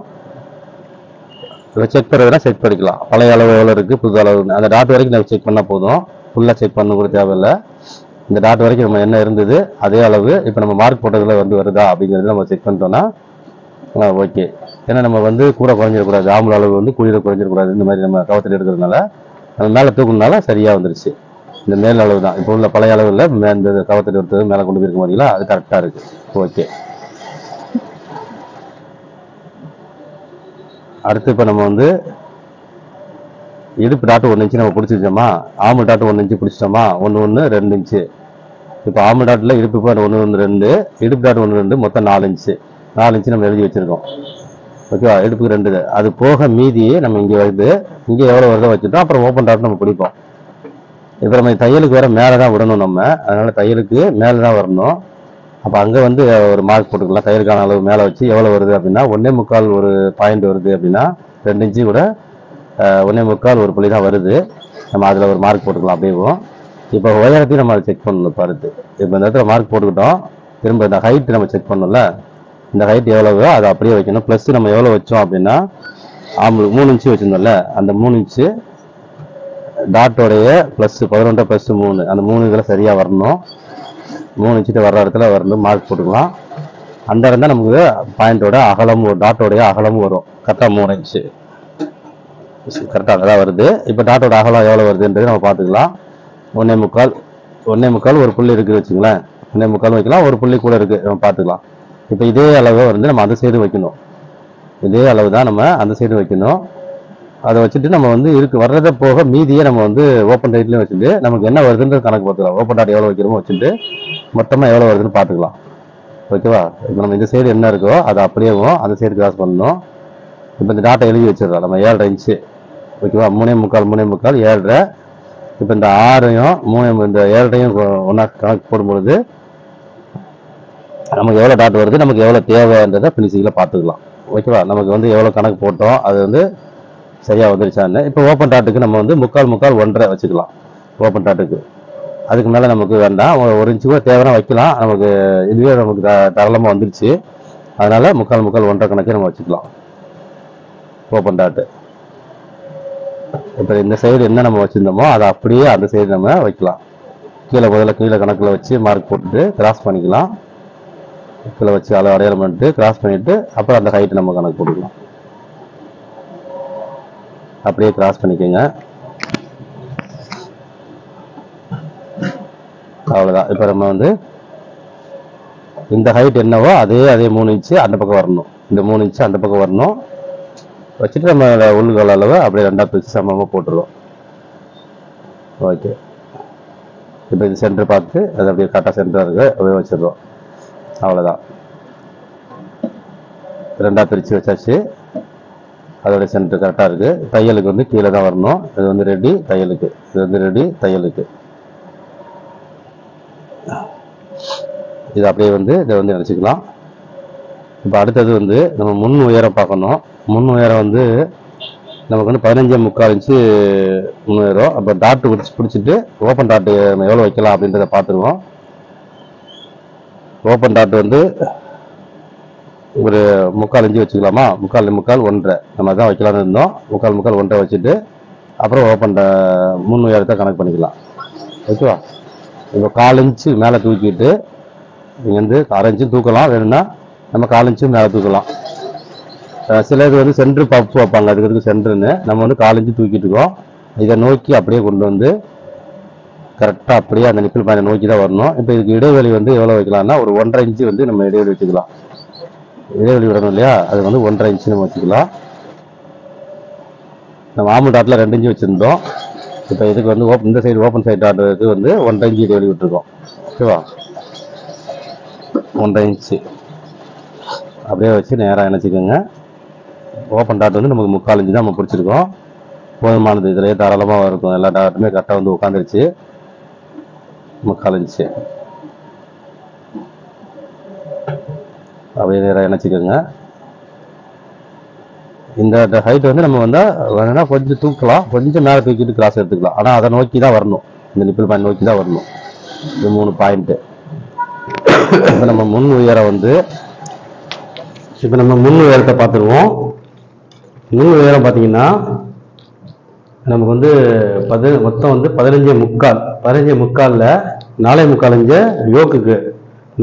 இப்போ செக் பண்ணுறதுனா செக் பண்ணிக்கலாம். பழைய அளவு எவ்வளோ இருக்குது, புது அளவு அந்த டாட் வரைக்கும் நம்ம செக் பண்ணால் போதும். ஃபுல்லாக செக் பண்ண கூட தேவையில்லை. இந்த டாட் வரைக்கும் நம்ம என்ன இருந்தது அதே அளவு இப்போ நம்ம மார்க் போட்டதில் வந்து வருதா அப்படிங்கிறது நம்ம செக் பண்ணிட்டோம்னா ஓகே. ஏன்னா நம்ம வந்து கூட குறைஞ்சிடக்கூடாது, ஆம்பல் அளவு வந்து குளிர குறைஞ்சிடக்கூடாது. இந்த மாதிரி நம்ம கவத்தில் எடுக்கிறதுனால நம்ம மேலே தூக்குனால சரியாக வந்துருச்சு. இந்த மேல் அளவு தான் இப்போ உள்ள பழைய அளவு இல்லை. இந்த கவத்தில் எடுத்தது மேலே கொண்டு போயிருக்க மாதிரிங்களா, அது கரெக்டாக இருக்குது. ஓகே. அடுத்து இப்போ நம்ம வந்து இடுப்பு டாட்டு 1 இன்ச்சு நம்ம பிடிச்சிருச்சோமா, ஆம்பல் டாட்டு 1 இன்ச்சு பிடிச்சிட்டோமா, 1 1 2 இன்ச்சு. இப்போ ஆம்பல் டாட்டில் இடுப்பு பாட்டு 1 1 2, இடுப்பு டாட்டு 1 2 மொத்தம் 4 இன்ச்சு. 4 இன்ச்சு நம்ம எழுதி வச்சுருக்கோம். ஓகேவா? இடுப்புக்கு 2 அது போக மீதியே நம்ம இங்கே வருது, இங்கே எவ்வளோ வருதோ வச்சுட்டோம். அப்புறம் ஓப்பன் டாட் நம்ம பிடிப்போம். இப்போ நம்ம தையலுக்கு வர மேலே தான் விடணும் நம்ம, அதனால் தையலுக்கு மேலே தான் வரணும். அப்போ அங்கே வந்து ஒரு மார்க் போட்டுக்கலாம். தையலுக்கான அளவு மேலே வச்சு எவ்வளோ வருது அப்படின்னா 1.25 ஒரு பாயிண்ட் வருது அப்படின்னா 2 இன்ச்சு கூட 1.25 ஒரு புள்ளி தான் வருது. நம்ம அதில் ஒரு மார்க் போட்டுக்கலாம். அப்படியே இப்போ உயரத்தையும் நம்ம அதை செக் பண்ணணும். பருத்து இப்போ இந்த இடத்துல மார்க் போட்டுக்கிட்டோம். திரும்ப இந்த ஹைட் நம்ம செக் பண்ணணும்ல, இந்த ஹைட் எவ்வளவோ அதை அப்படியே வைக்கணும். ப்ளஸ் நம்ம எவ்வளோ வச்சோம் அப்படின்னா 3 இன்ச்சு வச்சுருந்தோம்ல, அந்த 3 இன்ச்சு டாட்டோடைய ப்ளஸ் 11 + 3 அந்த 3 இதில் சரியாக வரணும். 3 இன்ச்சுட்டு வர்ற இடத்துல வரணும் மார்க் போட்டுக்கலாம். அந்த இடம் தான் நமக்கு பாயிண்டோட அகலமும் டாட்டோடைய அகலமும் வரும். கரெக்டாக 3 இன்ச்சு கரெக்டாக அதான் வருது. இப்போ டாட்டோட அகலம் எவ்வளோ வருதுன்றது நம்ம பார்த்துக்கலாம். 1.25 ஒரு புள்ளி இருக்குது வச்சுங்களேன். 1.25 வைக்கலாம், ஒரு புள்ளி கூட இருக்குது நம்ம பார்த்துக்கலாம். இப்போ இதே அளவை வந்து நம்ம அந்த சைடு வைக்கணும். இதே அளவு தான் நம்ம அந்த சைடு வைக்கணும். அதை வச்சுட்டு நம்ம வந்து வர்றதை போக மீதியே நம்ம வந்து ஓப்பன் டைட்லையும் வச்சுட்டு நமக்கு என்ன வருதுன்றது கணக்கு பார்த்துக்கலாம். ஓப்பன் டாட் எவ்வளோ வைக்கிறோமோ வச்சுட்டு மொத்தமாக எவ்வளோ வருதுன்னு பார்த்துக்கலாம். ஓகேவா? இப்போ நம்ம இந்த சைடு என்ன இருக்கோ அதை அப்படியேவும் அந்த சைடு கிராஸ் பண்ணணும். இப்போ இந்த டாட்டை எழுதி வச்சிடலாம். நம்ம 7.5 இன்ச்சு ஓகேவா? 3.75 3.75 7.5. இப்போ இந்த 6ஐயும் 3 இந்த 7.5ஐயும் ஒன்றா கணக்கு போடும்பொழுது நமக்கு எவ்வளோ டாட் வருது, நமக்கு எவ்வளோ தேவைன்றதை ஃபினிஷிங்கில் பார்த்துக்கலாம். ஓகேவா? நமக்கு வந்து எவ்வளோ கணக்கு போட்டோம் அது வந்து சரியாக வந்துருச்சான்னு. இப்போ ஓப்பன் டாட்டுக்கு நம்ம வந்து 3/4 1.5 வச்சுக்கலாம். ஓப்பன் டாட்டுக்கு அதுக்கு மேலே நமக்கு வேண்டாம். 1 இன்ச்சு கூட தேவைன்னா வைக்கலாம். நமக்கு இதுவே நமக்கு தாராளமாக வந்துருச்சு. அதனால 3/4 1.5 கணக்கே நம்ம வச்சுக்கலாம் ஓப்பன் டாட்டு. இப்போ இந்த சைடு என்ன நம்ம வச்சுருந்தோமோ அதை அப்படியே அந்த சைடு நம்ம வைக்கலாம். முதல்ல கீழே கணக்கில் வச்சு மார்க் போட்டுட்டு கிராஸ் பண்ணிக்கலாம். கீழே வச்சு அடையாளம் பண்ணிட்டு கிராஸ் பண்ணிவிட்டு அப்புறம் அந்த ஹைட்டு நம்ம கணக்கு போட்டுக்கலாம். அப்படியே கிராஸ் பண்ணிக்கோங்க. அவ்வளோதான். இப்போ நம்ம வந்து இந்த ஹைட் என்னவோ அதே 3 இன்ச்சு அந்த பக்கம் வரணும். இந்த 3 இன்ச்சு அந்த பக்கம் வரணும். வச்சுட்டு நம்ம உள்ளுக்கால் அளவை அப்படியே 2ஆக பிரித்து சமமாக போட்டுருவோம். ஓகே. இப்போ இது சென்டர் பார்த்து அது அப்படியே கரெக்டாக சென்டராக இருக்குது அப்படியே வச்சிடுறோம். அவ்வளோதான். 2ஆக பிரித்து வச்சாச்சு. அதோட சென்டர் கரெக்டாக இருக்குது. தையலுக்கு வந்து கீழே தான் வரணும். இது வந்து ரெடி தையலுக்கு, இது வந்து ரெடி தையலுக்கு. இது அப்படியே வந்து இதை வந்து நினச்சிக்கலாம். இப்போ அடுத்தது வந்து நம்ம முன் உயரம் பார்க்கணும். முன் உயரம் வந்து நமக்கு வந்து 15.75 இன்ச்சு முன் உயரம். அப்போ டாட்டு பிடிச்சிட்டு ஓப்பன் டாட்டு நம்ம எவ்வளோ வைக்கலாம் அப்படின்றத பார்த்துருவோம். ஓப்பன் டாட்டு வந்து ஒரு 3/4 இன்ச்சு வச்சுக்கலாமா? 3/4 1.5 நம்ம தான் வைக்கலாம்னு இருந்தோம். 3/4 1.5 வச்சுட்டு அப்புறம் ஓப்பன் முன் உயரத்தை கணக்கு பண்ணிக்கலாம். ஓகேவா? இப்போ 1/4 இன்ச்சு மேலே தூக்கிட்டு நீங்கள் வந்து 1/2 இன்ச்சு தூக்கலாம். வேணும்னா நம்ம 1/4 இன்ச்சு மேலே தூக்கலாம். சில இது வந்து சென்ட்ரு பப்பு வைப்பாங்க, அதுக்கு சென்டருன்னு. நம்ம வந்து 1/4 இன்ச்சு தூக்கிட்டு இருக்கோம். இதை நோக்கி அப்படியே கொண்டு வந்து கரெக்டாக அப்படியே அந்த நிப்பிள் பாயிண்ட் நோக்கி தான் வரணும். இப்போ இதுக்கு இடைவெளி வந்து எவ்வளோ வைக்கலாம்னா ஒரு 1.5 இன்ச்சு வந்து நம்ம இடைவெளி வச்சுக்கலாம். இடைவெளி விடணும் இல்லையா? அது வந்து 1.5 இன்ச்சு நம்ம வச்சுக்கலாம். நம்ம ஆம்பல் டாட்டில் 2 இன்ச்சு வச்சுருந்தோம். இப்போ இதுக்கு வந்து இந்த சைடு ஓப்பன் சைடு டாட்டுக்கு வந்து 1.5 இன்ச்சு இடைவெளி விட்டுருக்கோம். ஓகேவா? 1.5 இன்ச்சு அப்படியே வச்சு நேராக இணைச்சிக்கோங்க. ஓப்பன் டாட் வந்து நமக்கு 3/4 இன்ச்சு தான் நம்ம பிடிச்சிருக்கோம். போதுமானது. இதிலேயே தாராளமாக இருக்கும். எல்லா டாட்டுமே கரெக்டாக வந்து உட்காந்துருச்சு. 3/4 இன்ச்சு அப்படியே நேராக இணைச்சிக்கோங்க. இந்த ஹைட் வந்து நம்ம வந்தால் வேணும்னா கொஞ்சம் தூக்கலாம், கொஞ்சம் மேலே தூக்கிட்டு கிராஸ் எடுத்துக்கலாம். ஆனால் அதை நோக்கி தான் வரணும். இந்த நிப்பிள் பாயிண்ட் நோக்கி தான் வரணும். இது 3 பாயிண்ட்டு. இப்போ நம்ம முன் உயரம் வந்து இப்போ நம்ம முன் உயரத்தை பார்த்துருவோம். முன் உயரம் பார்த்தீங்கன்னா நமக்கு வந்து மொத்தம் வந்து 15.75. 15.75ல் 4.75 இன்ச்சு யோக்குக்கு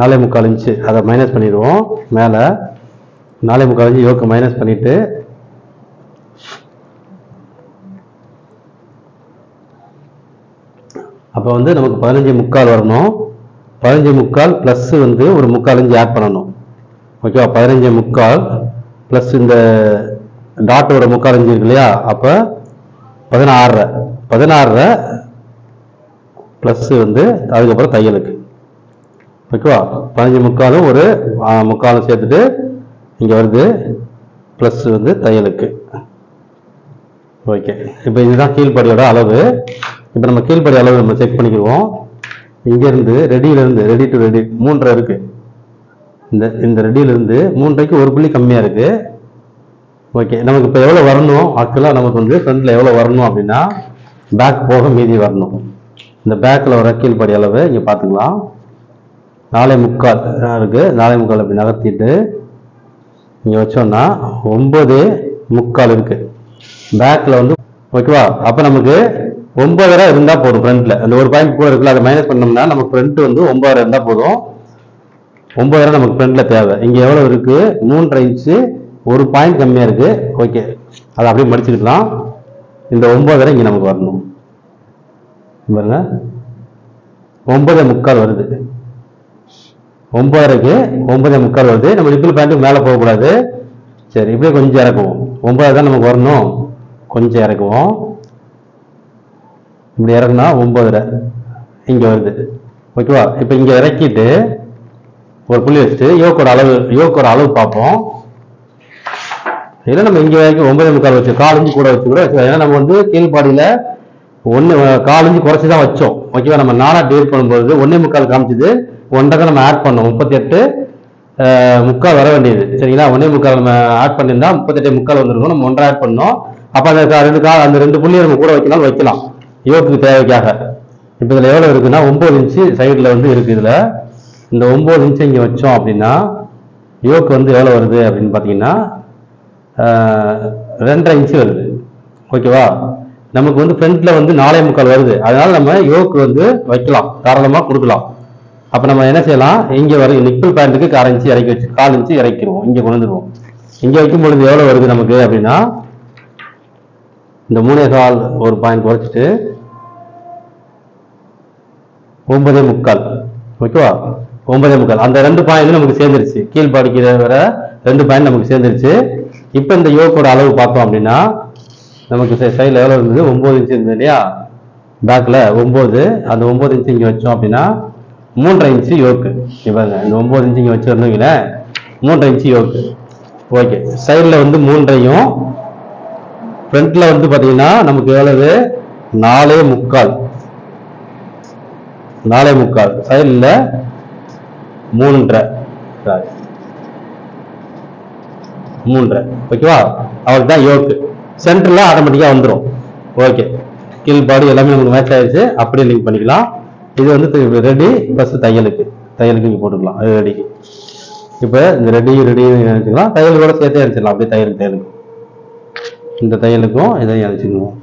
4.75 இன்ச்சு அதை மைனஸ் பண்ணிடுவோம். மேலே 4.75 இன்ச்சு யோக்கு மைனஸ் பண்ணிவிட்டு அப்போ வந்து நமக்கு 15.75 வரணும். 15.75 ப்ளஸ் வந்து ஒரு 3/4 இன்ச்சு ஆட் பண்ணணும். ஓகேவா? 15.75 ப்ளஸ் இந்த டாட்டோட 3/4 இன்ச்சு இருக்கு இல்லையா? அப்போ 16 ப்ளஸ் வந்து அதுக்கப்புறம் தையலுக்கு. ஓகேவா? 15.75 ஒரு 3/4 சேர்த்துட்டு இங்கே வருது ப்ளஸ் வந்து தையலுக்கு. ஓகே. இப்போ இதுதான் கீழ்ப்படியோட அளவு. இப்போ நம்ம கீழ்ப்படி அளவு நம்ம செக் பண்ணிக்குவோம். இங்கேருந்து ரெடியிலேருந்து ரெடி டு ரெடி 3.5 இருக்கு. இந்த ரெடியிலேருந்து 3.5க்கு ஒரு புள்ளி கம்மியாக இருக்கு. ஓகே. நமக்கு இப்போ எவ்வளோ வரணும்? ஆக்சுவலாக நமக்கு வந்து ஃப்ரண்ட்டில் எவ்வளோ வரணும் அப்படின்னா பேக் போக மீதி வரணும். இந்த பேக்கில் வர கீழ்ப்படி அளவு இங்கே பார்த்துக்கலாம். 4.75 இருக்கு. 4.75 அப்படி நகர்த்திட்டு இங்கே வச்சோம்னா 9.75 இருக்கு பேக்கில் வந்து. ஓகேவா? அப்போ நமக்கு 9.5 இருந்தால் போதும். ஃப்ரண்ட்டில் அந்த ஒரு பாயிண்ட் கூட இருக்குல்ல, அதை மைனஸ் பண்ணோம்னா நமக்கு ஃப்ரண்ட் வந்து 9.5 இருந்தால் போதும். 9.5 நமக்கு ஃப்ரண்ட்டில் தேவை. இங்கே எவ்வளோ இருக்கு? 3.5 இன்ச்சு ஒரு பாயிண்ட் கம்மியாக இருக்கு. ஓகே. அதை அப்படியே மடிச்சுக்கலாம். இந்த 9.5 இங்கே நமக்கு வரணும். பாருங்க 9.75 வருது. 9.5க்கு 9.75 வருது. நம்ம நிப்பிள் பாயிண்ட்டுக்கு மேலே போகக்கூடாது. சரி, இப்படியே கொஞ்சம் இறக்குவோம். 9.5 தான் நமக்கு வரணும். கொஞ்சம் இறக்குவோம். இப்படி இறக்குனா 9.5 இங்கே வருது. ஓகேவா? இப்போ இங்கே இறக்கிட்டு ஒரு புள்ளி வச்சுட்டு யோக்கோட அளவு பார்ப்போம். ஏன்னா நம்ம இங்க வரைக்கும் 9.25 வச்சு 1/4 இன்ச்சு கூட வச்சு கூட வச்சுக்கலாம். ஏன்னா நம்ம வந்து கீழ்பாடியில 1/4 இன்ச்சு குறைச்சி தான் வச்சோம். ஓகேவா? நம்ம 4 டிவைட் பண்ணும்போது 1.25 காமிச்சது, 1 நம்ம ஆட் பண்ணோம். 38.75 வர வேண்டியது. சரிங்களா? 1.25 நம்ம ஆட் பண்ணியிருந்தா 38.75 வந்துருக்கும். நம்ம 1 ஆட் பண்ணோம். அப்ப அந்த 2 புள்ளியை நம்ம கூட வைக்கலாம் யோக்கு தேவைக்காக. இப்ப இதுல எவ்வளவு இருக்குன்னா 9 இன்ச்சு சைடுல வந்து இருக்கு. இதுல இந்த 9 இன்ச்சு இங்க வச்சோம் அப்படின்னா யோக்கு வந்து எவ்வளவு வருது அப்படின்னு பாத்தீங்கன்னா 2.5 இன்ச்சு வருது. ஓகேவா? நமக்கு வந்து ஃப்ரண்ட்ல வந்து 4.25 வருது. அதனால நம்ம யோக்கு வந்து வைக்கலாம், தாராளமா கொடுக்கலாம். அப்ப நம்ம என்ன செய்யலாம், இங்க வர நிப்பிள் பாயிண்ட்டுக்கு 1/4 இன்ச்சு இறக்கி வச்சு 1/4 இன்ச்சு இறக்கிடுவோம். இங்க கொண்டு வந்துருவோம். இங்க வைக்கும் பொழுது எவ்வளவு வருது நமக்கு அப்படின்னா இந்த 3.25 ஒரு பாயிண்ட் குறைச்சிட்டு 9.25. ஓகேவா? 9.25 அந்த 2 பாயிண்ட் நமக்கு சேர்ந்துருச்சு. கீழ்பாடிக்கு வர 2 பாயிண்ட் நமக்கு சேர்ந்துருச்சு. இப்ப இந்த யோக்கோட அளவு பார்த்தோம் அப்படின்னா நமக்கு சைடுல எவ்வளவு இருந்தது, 9 இன்ச்சு இருந்தது இல்லையா? பேக்ல 9, அந்த 9 இன்ச்சு இங்க வச்சோம் அப்படின்னா 3.5 இன்ச்சு யோக்கு. இவங்க இந்த 9 இன்ச்சு இங்க வச்சிருந்தீங்களே 3.5 இன்ச்சு யோக்கு. ஓகே, சைடுல வந்து 3.5, ஃப்ரண்ட்ல வந்து பாத்தீங்கன்னா நமக்கு எவ்வளவு 4.25, சைடுல 3.5. ஓகேவா? அவருக்கு தான் யோக்கு. சென்டர்ல ஆட்டோமேட்டிக்கா வந்துடும். ஓகே, கீழ்பாடி எல்லாமே நமக்கு மேட்ச் ஆயிடுச்சு. அப்படியே லிங்க் பண்ணிக்கலாம். இது வந்து ரெடி. ஃபர்ஸ்ட் தையலுக்கு இங்க போட்டுக்கலாம். அது ரெடி. இப்ப இந்த ரெடி நினைச்சுக்கலாம். தையல் கூட சேர்த்தே அடிச்சிடலாம். அப்படியே தையலுக்கு இந்த தையலுக்கும் இதையும் அடிச்சுக்குவோம்.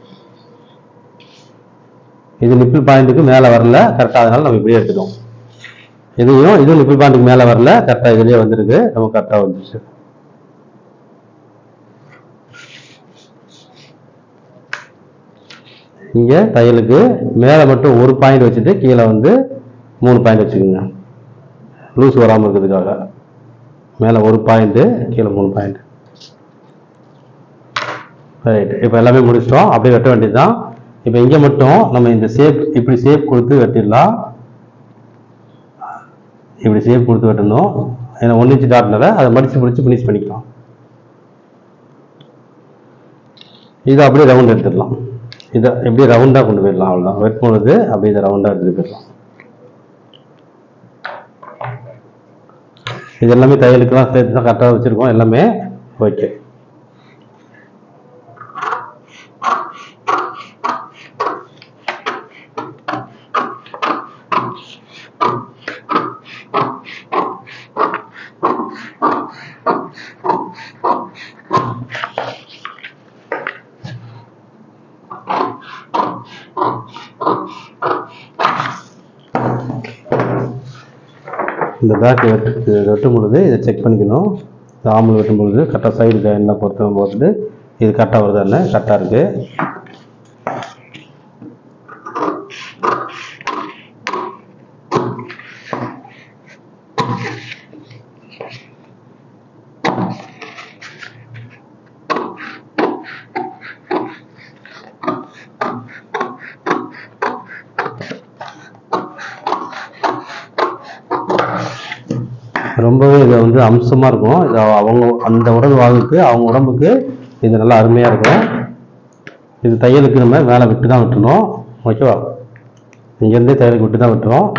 இது நிப்பிள் பாயிண்ட்டுக்கு மேல வரல கரெக்டா, அதனால நம்ம இப்படியே எடுத்துக்கோம். இது நிப்பிள் பாயிண்ட்டுக்கு மேல வரல கரெக்டா, இதுலயே வந்திருக்கு. நம்ம கரெக்டா வந்துருச்சு. இங்க தையலுக்கு மேல மட்டும் 1 பாயிண்ட் வச்சுட்டு கீழே வந்து 3 பாயிண்ட் வச்சுக்கோங்க, லூஸ் வராம இருக்கிறதுக்காக. மேல 1 பாயிண்ட், கீழே 3 பாயிண்ட். ரைட், இப்ப எல்லாமே முடிச்சிட்டோம். அப்படியே வெட்ட வேண்டியதுதான். இப்ப இங்க மட்டும் நம்ம இந்த ஷேப் இப்படி ஷேப் கொடுத்து வெட்டிடலாம். இப்படி ஷேப் கொடுத்து வெட்டணும். ஏன்னா 1 இன்ச் டாட்னால அதை மடிச்சு பினிஷ் பண்ணிக்கலாம். இதை அப்படியே ரவுண்ட் எடுத்துடலாம். இதை எப்படி ரவுண்டா கொண்டு போயிடலாம். அவ்வளவுதான். வெட் பொழுது அப்படியே இதை ரவுண்டா எடுத்துட்டு போயிடலாம். இது எல்லாமே தையலுக்குலாம் சேர்த்து தான் கரெக்டாக வச்சிருக்கோம். எல்லாமே ஓகே. இந்த பேக் வெட்டும் பொழுது இதை செக் பண்ணிக்கணும். இந்த ஆம்பல் வெட்டும் பொழுது கரெக்டாக சைடு என்ன போட்டுட்டு இது கரெக்டாக வருதா, என்ன கரெக்டாக இருக்கு. ரொம்பவே இது வந்து அம்சமா இருக்கும். இது அவங்க அந்த உடல் வாழ்வுக்கு அவங்க உடம்புக்கு இது நல்லா அருமையா இருக்கும். இது தையலுக்கு நம்ம மேலே விட்டு தான் வெட்டணும். ஓகேவா? இங்கேருந்தே தையலுக்கு விட்டு தான் வெட்டுறோம்.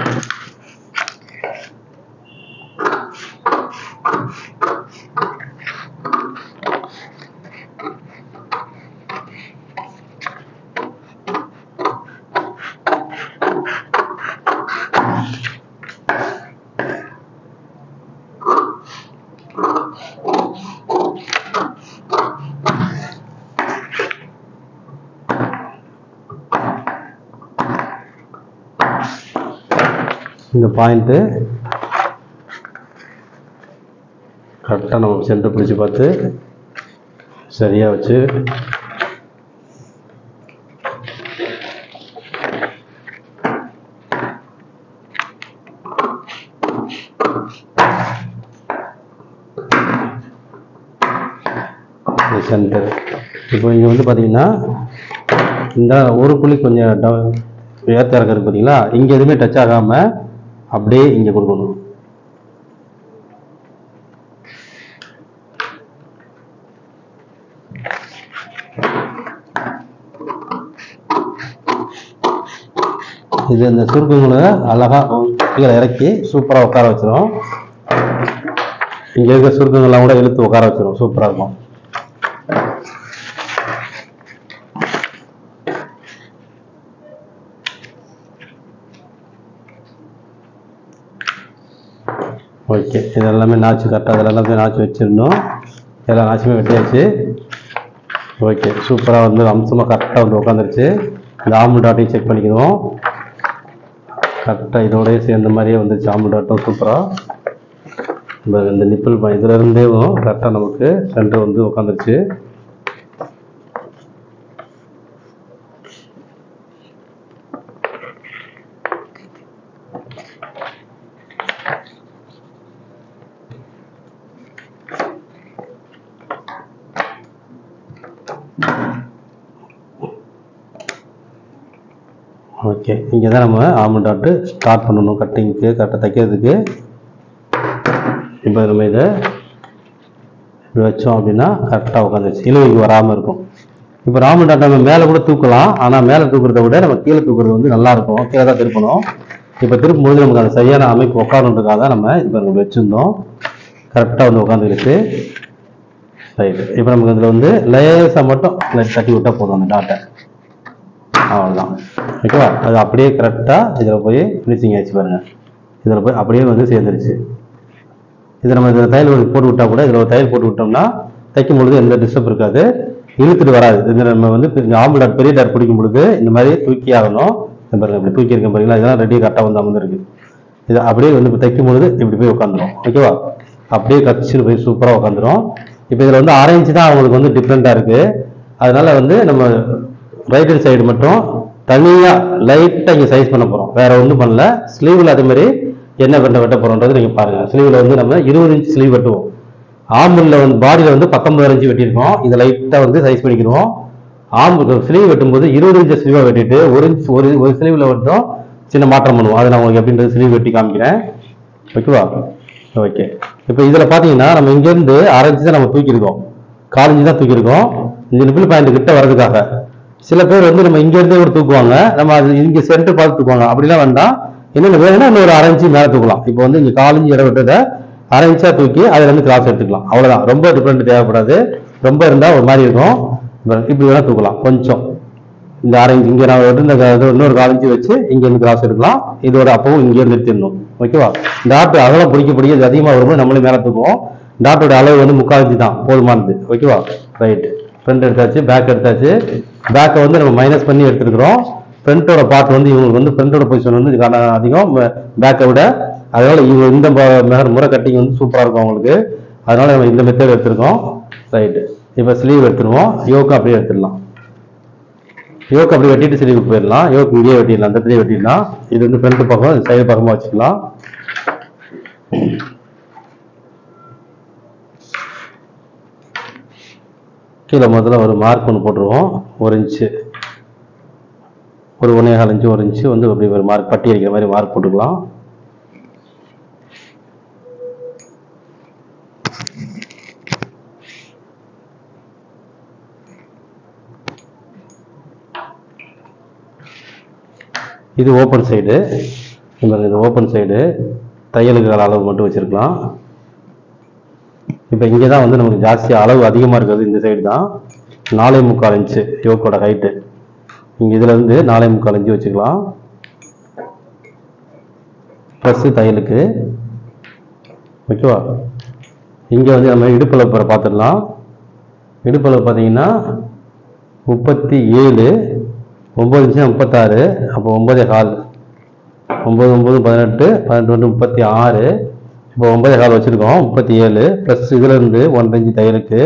இந்த பாயிண்ட்டு கரெக்டாக நம்ம சென்டர் பிடிச்சி பார்த்து சரியாக வச்சு சென்டர். இப்போ இங்கே வந்து பார்த்தீங்கன்னா இந்த ஒரு புள்ளி கொஞ்சம் ஏற்ற இறக்கிறது பார்த்தீங்களா, இங்கே எதுவுமே டச் ஆகாமல் அப்படியே இங்கே கொடுக்கணும். இது இந்த சுருக்கங்களை அழகாக கீழே இறக்கி சூப்பராக உட்கார வச்சிடும். இங்கே இருக்க சுருக்கங்கள்லாம் கூட இழுத்து உட்கார வச்சிடும். சூப்பராக இருக்கும். ஓகே, இதெல்லாமே நாச்சு கரெக்டாக அதெல்லாமே நாச்சு வச்சிடணும். எல்லா நாச்சுமே வெட்டியாச்சு. ஓகே, சூப்பராக வந்து அம்சமாக கரெக்டாக வந்து உட்காந்துருச்சு. இந்த ஆம்லெட் ஆட்டையும் செக் பண்ணிக்கணும். கரெக்டாக இதோடய சேர்ந்த மாதிரியே வந்துச்சு ஆம்லெட் ஆட்டம் சூப்பராக. இந்த நிப்பிள் இதில் இருந்தே கரெக்டாக நமக்கு சென்டர் வந்து உட்காந்துருச்சு. ஓகே, இங்கே தான் நம்ம ஆம்லெட் ஆட்டு ஸ்டார்ட் பண்ணணும் கட்டிங்க்கு கரெக்டாக தைக்கிறதுக்கு. இப்போ நம்ம இதை இப்படி வச்சோம் அப்படின்னா கரெக்டாக உட்காந்துருச்சு. இழுவைக்கு வராமல் இருக்கும். இப்போ ஆம்லெட் ஆட்டை நம்ம மேலே கூட தூக்கலாம். ஆனால் மேலே தூக்குறத விட நம்ம கீழே தூக்குறது வந்து நல்லாயிருக்கும். கீழே தான் திருப்பணும். இப்போ திருப்பும்போது நமக்கு அந்த சரியான அமைப்பு உட்காரணுன்றதுக்காக தான் நம்ம இப்போ நம்ம வச்சுருந்தோம். கரெக்டாக வந்து உட்காந்துக்கிட்டு ரைட்டு. இப்போ நமக்கு இதில் வந்து லேசாக மட்டும் தட்டி விட்டால் போதும் அந்த டாட்டை. அவ்வளோதான். ஓகேவா? அது அப்படியே கரெக்டாக இதில் போய் ஃபினிஷிங் ஆகிடுச்சு பாருங்கள். இதில் போய் அப்படியே வந்து சேர்ந்துருச்சு. இதை நம்ம இதில் தையல் போட்டு விட்டால் கூட இதில் ஒரு தையல் போட்டு விட்டோம்னா தைக்கும் பொழுது எந்த டிஸ்டர்ப் இருக்காது. இழுத்துட்டு வராது. இது நம்ம வந்து ஆம்லெட் பெரிய டாட் பிடிக்கும் பொழுது இந்த மாதிரி தூக்கி ஆகணும். பாருங்கள், இப்படி தூக்கி இருக்க பாருங்களா, இதெல்லாம் ரெடி கரெக்டாக வந்து அமர்ந்துருக்கு. இது அப்படியே வந்து இப்போ தைக்கும் பொழுது இப்படி போய் உட்காந்துரும். ஓகேவா? அப்படியே கச்சின்னு போய் சூப்பராக உட்காந்துரும். இப்போ இதில் வந்து 6 இன்ச்சு தான் அவங்களுக்கு வந்து டிஃப்ரெண்ட்டாக இருக்குது. அதனால வந்து நம்ம ரைட் ஹேண்ட் சைடு மட்டும் தனியாக லைட்டாக இங்கே சைஸ் பண்ண போகிறோம். வேற ஒன்றும் பண்ணல. ஸ்லீவில் அதே மாதிரி என்ன வெட்ட போகிறோன்றது நீங்கள் பாருங்கள். ஸ்லீவில் வந்து நம்ம 20 இன்ச் ஸ்லீவ் வெட்டுவோம். ஆம்பூலில் வந்து பாடியில் வந்து 19 இன்ச்சு வெட்டியிருக்கோம். இதை லைட்டாக வந்து சைஸ் பண்ணிக்கிறோம். ஸ்லீவ் வெட்டும்போது 20 இன்ச்சு ஸ்லீவாக வெட்டிட்டு ஒரு ஸ்லீவில் மட்டும் சின்ன மாற்றம் பண்ணுவோம். அதை நான் உங்களுக்கு எப்படின்றது ஸ்லீவ் வெட்டி காமிக்கிறேன். ஓகேவா? ஓகே, இப்போ இதில் பார்த்தீங்கன்னா நம்ம இங்கேருந்து 6 இன்ச்சு தான் நம்ம தூக்கியிருக்கோம். 4 இன்ச்சு தான் தூக்கியிருக்கோம். இந்த நிப்பிள் பாயிண்ட் கிட்ட வரதுக்காக. சில பேர் வந்து நம்ம இங்கேருந்தே கூட தூக்குவாங்க. நம்ம அது இங்கே சென்டர் பார்த்து தூக்குவாங்க. அப்படிலாம் வேண்டாம். இன்னொன்று வேணும்னா இன்னொரு 1/2 இன்ச்சு மேலே தூக்கலாம். இப்போ வந்து இங்கே 4 இன்ச்சு இடம் விட்டதை 1/2 இன்ச்சா தூக்கி அதில் வந்து கிராஸ் எடுத்துக்கலாம். அவ்வளோதான். ரொம்ப டிஃப்ரெண்ட் தேவைப்படாது. ரொம்ப இருந்தால் ஒரு மாதிரி இருக்கும். இப்படி வேணால் தூக்கலாம். கொஞ்சம் இந்த 1/2 இன்ச்சு இங்கே நான் வந்து இன்னொரு 4 இன்ச்சு வச்சு இங்கேருந்து கிராஸ் எடுக்கலாம். இதோட அப்பவும் இங்கேருந்து நிறுத்திடணும். ஓகேவா? டாட் அகலம் பிடிக்க இது அதிகமாக வரும்போது நம்மளே மேலே தூக்குவோம். டாட்டோட அளவு வந்து 3/4 இன்ச்சு தான் போதுமானது. ஓகேவா? ரைட்டு. ஃப்ரண்ட் எடுத்தாச்சு, பேக் எடுத்தாச்சு. பேக்கை வந்து நம்ம மைனஸ் பண்ணி எடுத்துருக்கிறோம். ஃப்ரண்ட்டோட பார்ட் வந்து இவங்களுக்கு வந்து ஃப்ரண்ட்டோட பொசிஷன் வந்து அதிகம் பேக்கை விட. அதனால இவங்க இந்த முறை கட்டிங் வந்து சூப்பராக இருக்கும் அவங்களுக்கு. அதனால நம்ம இந்த மெத்தட் எடுத்துருக்கோம். ரைட்டு. இப்போ ஸ்லீவ் எடுத்துருவோம். யோக்கு அப்படியே எடுத்துடலாம். யோக்கு அப்படியே வெட்டிட்டு ஸ்லீவுக்கு போயிடலாம். யோக்கு இங்கேயே வெட்டிடலாம். அந்த இடத்துலேயே வெட்டிடலாம். இது வந்து ஃப்ரண்ட் பக்கம், சைடு பக்கமாக வச்சுக்கலாம். கீழே முதல்ல ஒரு மார்க் ஒன்று போட்டுருவோம். 1 இன்ச்சு, ஒரு 1.25 இன்ச்சு, 1 இன்ச்சு வந்து அப்படி ஒரு மார்க் பட்டி அடிக்கிற மாதிரி மார்க் போட்டுக்கலாம். இது ஓப்பன் சைடு. இந்த ஓப்பன் சைடு தையலுக்கு அளவு மட்டும் வச்சிருக்கலாம். இப்போ இங்கே தான் வந்து நமக்கு ஜாஸ்தியாக அளவு அதிகமாக இருக்கிறது இந்த சைடு தான். 4.25 இன்ச்சு யோக்கோட ஹைட்டு. இங்கே இதில் இருந்து 4.25 இன்ச்சு வச்சுக்கலாம். ப்ளஸ்ஸு தையலுக்கு. ஓகேவா? இங்கே வந்து நம்ம இடுப்பளவு பார்த்துடலாம். இடுப்பளவு பார்த்தீங்கன்னா 37, 9 இன்ச்சு 36, அப்போ 9.25, 9 9 18, 18 36. இப்போ 9.25 வச்சுருக்கோம். 37 ப்ளஸ் இதில் இருந்து 1 இன்ச்சு தையலுக்கு.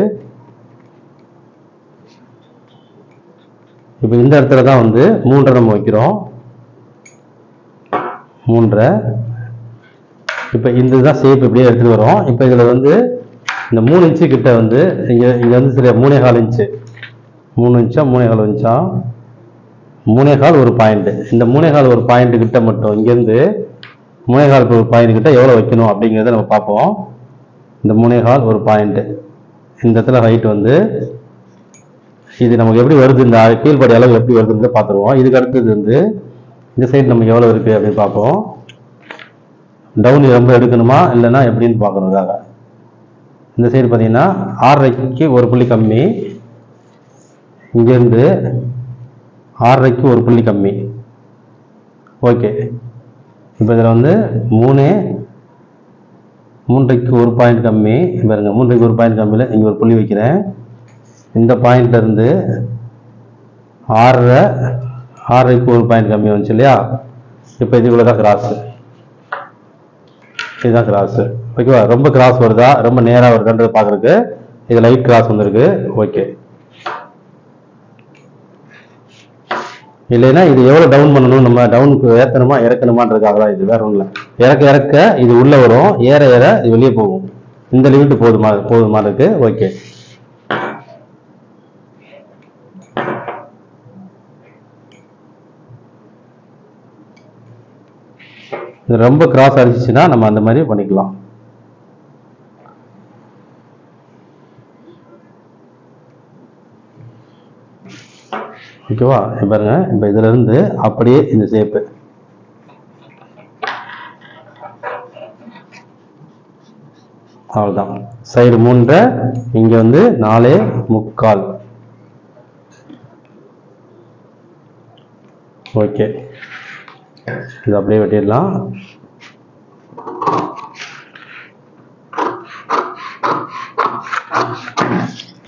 இப்போ இந்த இடத்துல தான் வந்து 3 நம்ம வைக்கிறோம். 3. இப்போ இந்த தான் ஷேப் இப்படியே எடுத்துகிட்டு வரோம். இப்போ இதில் வந்து இந்த 3 இன்ச்சு கிட்ட வந்து இங்கே வந்து சரி 3.25 இன்ச்சு, 3 இன்ச்சா 3.25 இன்ச்சா, 3.25 ஒரு பாயிண்ட். இந்த 3.25 ஒரு பாயிண்ட் கிட்ட மட்டும் இங்கேருந்து 3.25 ஒரு பாயிண்ட் கிட்ட எவ்வளோ வைக்கணும் அப்படிங்கிறத நம்ம பார்ப்போம். இந்த 3.25 ஒரு பாயிண்ட். இந்த இடத்துல ஹைட் வந்து இது நமக்கு எப்படி வருது, இந்த கீழ்படி அளவு எப்படி வருதுன்னு பார்த்துருவோம். இதுக்கு அடுத்தது வந்து இந்த சைடு நமக்கு எவ்வளோ இருக்குது அப்படின்னு பார்ப்போம். டவுன் ரொம்ப எடுக்கணுமா இல்லைன்னா எப்படின்னு பார்க்கறதுக்காக இந்த சைடு பார்த்தீங்கன்னா 6.5க்கு ஒரு புள்ளி கம்மி, இங்கேருந்து 6.5க்கு ஒரு புள்ளி கம்மி. ஓகே, இப்போ இதில் வந்து 3.5க்கு ஒரு பாயிண்ட் கம்மி. பாருங்க, 3.5க்கு ஒரு பாயிண்ட் கம்மியில் இங்கே ஒரு புள்ளி வைக்கிறேன். இந்த பாயிண்ட்லேருந்து 6.5க்கு ஒரு பாயிண்ட் கம்மி வந்துச்சு இல்லையா? இப்போ இதுக்குள்ள தான் கிராஸு, இதுதான் கிராஸு. ஓகேவா? ரொம்ப கிராஸ் வருதா ரொம்ப நேராக வருதான்றது பார்க்குறதுக்கு இது லைட் கிராஸ் வந்துருக்கு. ஓகே, இல்லைன்னா இது எவ்வளோ டவுன் பண்ணணும், நம்ம டவுனுக்கு ஏற்றணுமா இறக்கணுமான்றதுக்காக தான் இது, வேற ஒன்றும் இல்லை. இறக்க இறக்க இது உள்ளே வரும், ஏற ஏற இது வெளியே போகும். இந்த லிமிட் போதுமா இருக்கு. ஓகே, இது ரொம்ப கிராஸ் அடிச்சிச்சுன்னா நம்ம அந்த மாதிரி பண்ணிக்கலாம். ஓகேவா? பாருங்க, இப்போ இதுல இருந்து அப்படியே இந்த ஷேப்பு அவ்வளோதான். சைடு 3 இங்க வந்து 4.25. ஓகே, இது அப்படியே வெட்டிடலாம்.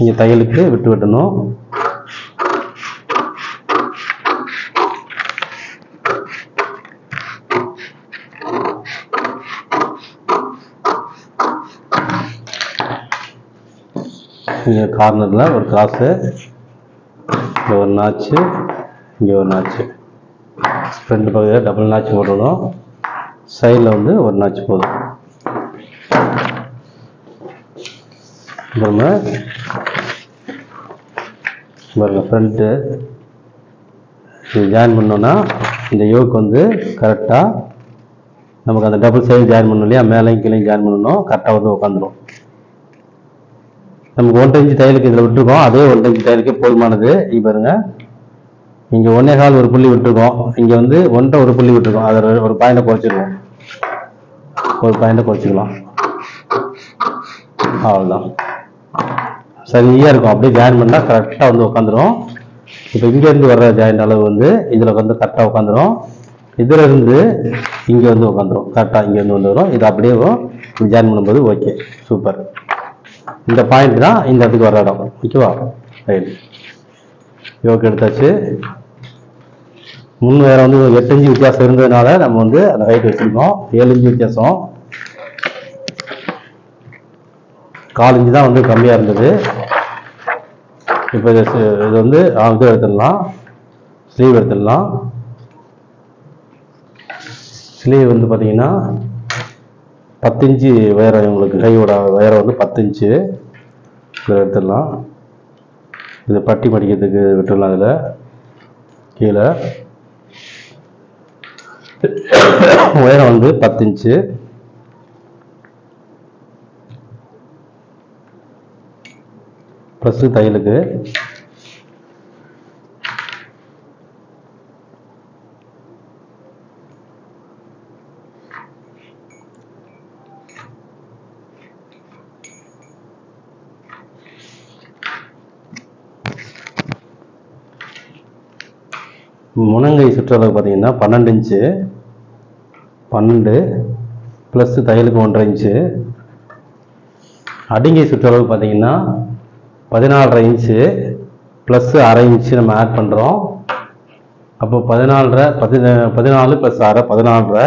இங்க தையலுக்கு விட்டு வெட்டணும். இங்கே கார்னரில் ஒரு கிராஸு, இங்கே ஒரு நாச்சு, இங்கே ஒரு நாச்சு, ரெண்டு பகுதியில் டபுள் நாச்சு போடணும். சைடில் வந்து ஒரு நாச்சு போதும். பாருங்க, ஃப்ரண்ட்டு இது ஜாயின் பண்ணோன்னா இந்த யோக் வந்து கரெக்டாக நமக்கு அந்த டபுள் சைடு ஜாயின் பண்ணணும் இல்லையா? மேலேயும் கீழே ஜாயின் பண்ணணும், கரெக்டாக வந்து உட்காந்துரும். நமக்கு 1.5 இன்ச்சு தையலுக்கு இதில் விட்டுருக்கோம், அதே 1.5 இன்ச்சு தையலுக்கே போதுமானது. இங்கே பாருங்க, இங்கே 1.25 ஒரு புள்ளி விட்டுருக்கோம், இங்கே வந்து 1.5 ஒரு புள்ளி விட்டுருக்கோம். அதை ஒரு பாயிண்டை குறைச்சிருவோம், ஒரு பாயிண்டை குறைச்சிக்கலாம். அவ்வளோதான், சரியாக இருக்கும். அப்படியே ஜாயின் பண்ணால் கரெக்டாக வந்து உட்காந்துரும். இப்போ இங்கேருந்து வர்ற ஜாயிண்ட் அளவு வந்து இதில் வந்து கரெக்டாக உட்காந்துரும். இதில் இருந்து இங்கே வந்து உட்காந்துரும், கரெக்டாக இங்கேருந்து வந்து வரும். இது அப்படியே ஜாயின் பண்ணும்போது ஓகே, சூப்பர். இந்த பாயிண்ட் தான் இந்த இடத்துக்கு வர இடம். ஓகேவா? ரைட், யோக் எடுத்தாச்சு. முன் வேற வந்து 8 இன்ச்சு வித்தியாசம் இருந்ததுனால நம்ம வந்து அந்த ஹைட் வச்சிருக்கோம். 7 இன்ச்சு வித்தியாசம், 4 இன்ச்சு தான் வந்து கம்மியாக இருந்தது. இப்போ இது வந்து இது எடுத்துடலாம், ஸ்லீவ் எடுத்துடலாம். ஸ்லீவ் வந்து பார்த்தீங்கன்னா 10 இன்ச்சு உயரம், உங்களுக்கு கையோட உயரம் வந்து 10 இன்ச்சு. இதில் எடுத்துடலாம். இது பட்டி மடிக்கிறதுக்கு விட்டுடலாம். இதில் கீழே உயரம் வந்து 10 இன்ச்சு. ப்ளஸ் தையலுக்கு முனங்கை சுற்றளவு பார்த்தீங்கன்னா 12 இன்ச்சு, 12 ப்ளஸ் தையலுக்கு 1.5 இன்ச்சு. அடிங்கை சுற்றளவு பார்த்தீங்கன்னா 14.5 இன்ச்சு ப்ளஸ் 1/2 இன்ச்சு நம்ம ஆட் பண்ணுறோம். அப்போ 14 ப்ளஸ் 1/2 14.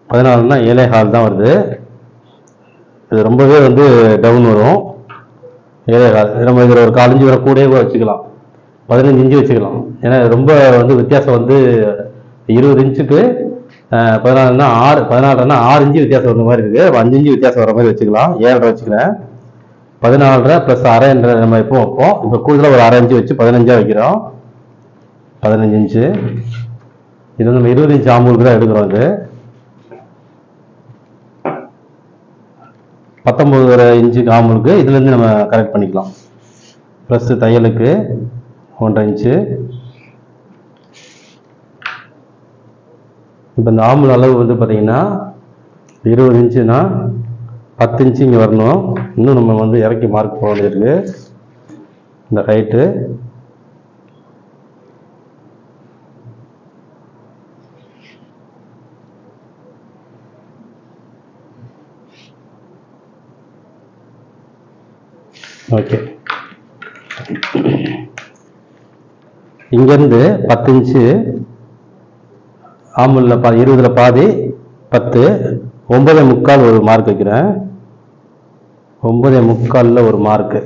14னா 7.25 தான் வருது. இது ரொம்பவே வந்து டவுன் வரும். 7.25 நம்ம இதில் ஒரு 4 இன்ச்சு வர கூடயே வச்சுக்கலாம், 15 இன்ச்சு வச்சுக்கலாம். ஏன்னா ரொம்ப வந்து வித்தியாசம் வந்து 20 இன்ச்சுக்கு 14னா 6 இன்ச்சு வித்தியாசம் வர மாதிரி இருக்குது. 5 இன்ச்சு வித்தியாசம் வர மாதிரி வச்சுக்கலாம். 7.5 வச்சுக்கிறேன். 14 ப்ளஸ் 1/2 நம்ம இப்போ வைப்போம். இப்போ கூடுதலாக ஒரு 1/2 இன்ச்சு வச்சு 15 வைக்கிறோம். 15 இன்ச்சு. இது வந்து நம்ம 20 இன்ச்சு ஆம்பூலுக்கு தான் எடுக்கிறோம். இது 19 இன்ச்சுக்கு ஆம்பூலுக்கு இதுலேருந்து நம்ம கரெக்ட் பண்ணிக்கலாம். ப்ளஸ் தையலுக்கு 1.5 இன்ச்சு, இப்போ இந்த ஆம்புல் அளவு வந்து பார்த்தீங்கன்னா 20 இன்ச்சுனா 10 இன்ச்சு இங்கே வரணும். இன்னும் நம்ம வந்து இறக்கி மார்க் போக வேண்டியிருக்கு. இந்த ஹைட்டு ஓகே. இங்கேருந்து 10 இன்ச்சு ஆம்புலில் 20ல் பாதி 10, 9.25 ஒரு மார்க் வைக்கிறேன். 9.25 ஒரு மார்க்கு.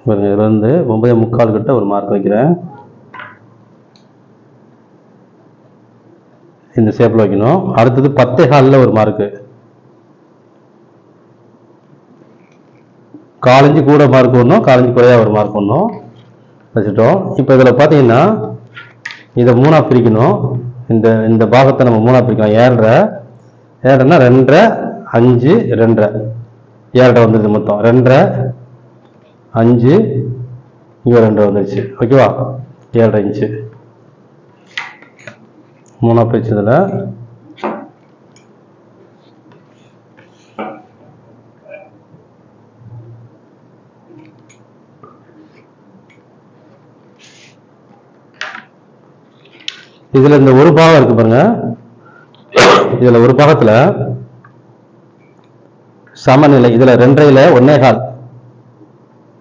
இதுல இருந்து 9.25 கிட்ட ஒரு மார்க் வைக்கிறேன். இந்த ஷேப்பில் வைக்கணும். அடுத்தது 10.25 ஒரு மார்க்கு. 1/4 இன்ச்சு கூட மார்க் ஒன்றும் 1/4 இன்ச்சு குறையா ஒரு மார்க் ஒன்றும் வச்சுட்டோம். இப்போ இதில் பார்த்தீங்கன்னா இதை 3ஆக பிரிக்கணும். இந்த பாகத்தை நம்ம 3ஆக பிரிக்கலாம். 7.5 2.5 5 2.5 7.5 வந்துடுது. மொத்தம் 2.5 5 இங்கே 2 வந்துடுச்சு. ஓகேவா? 7.5 இன்ச்சு 3ஆக பிரிச்சதில் இதுல இந்த ஒரு பாகம் இருக்கு பாருங்க. இதுல ஒரு பாகத்துல சமநிலை, இதுல 2.5ல 1.25,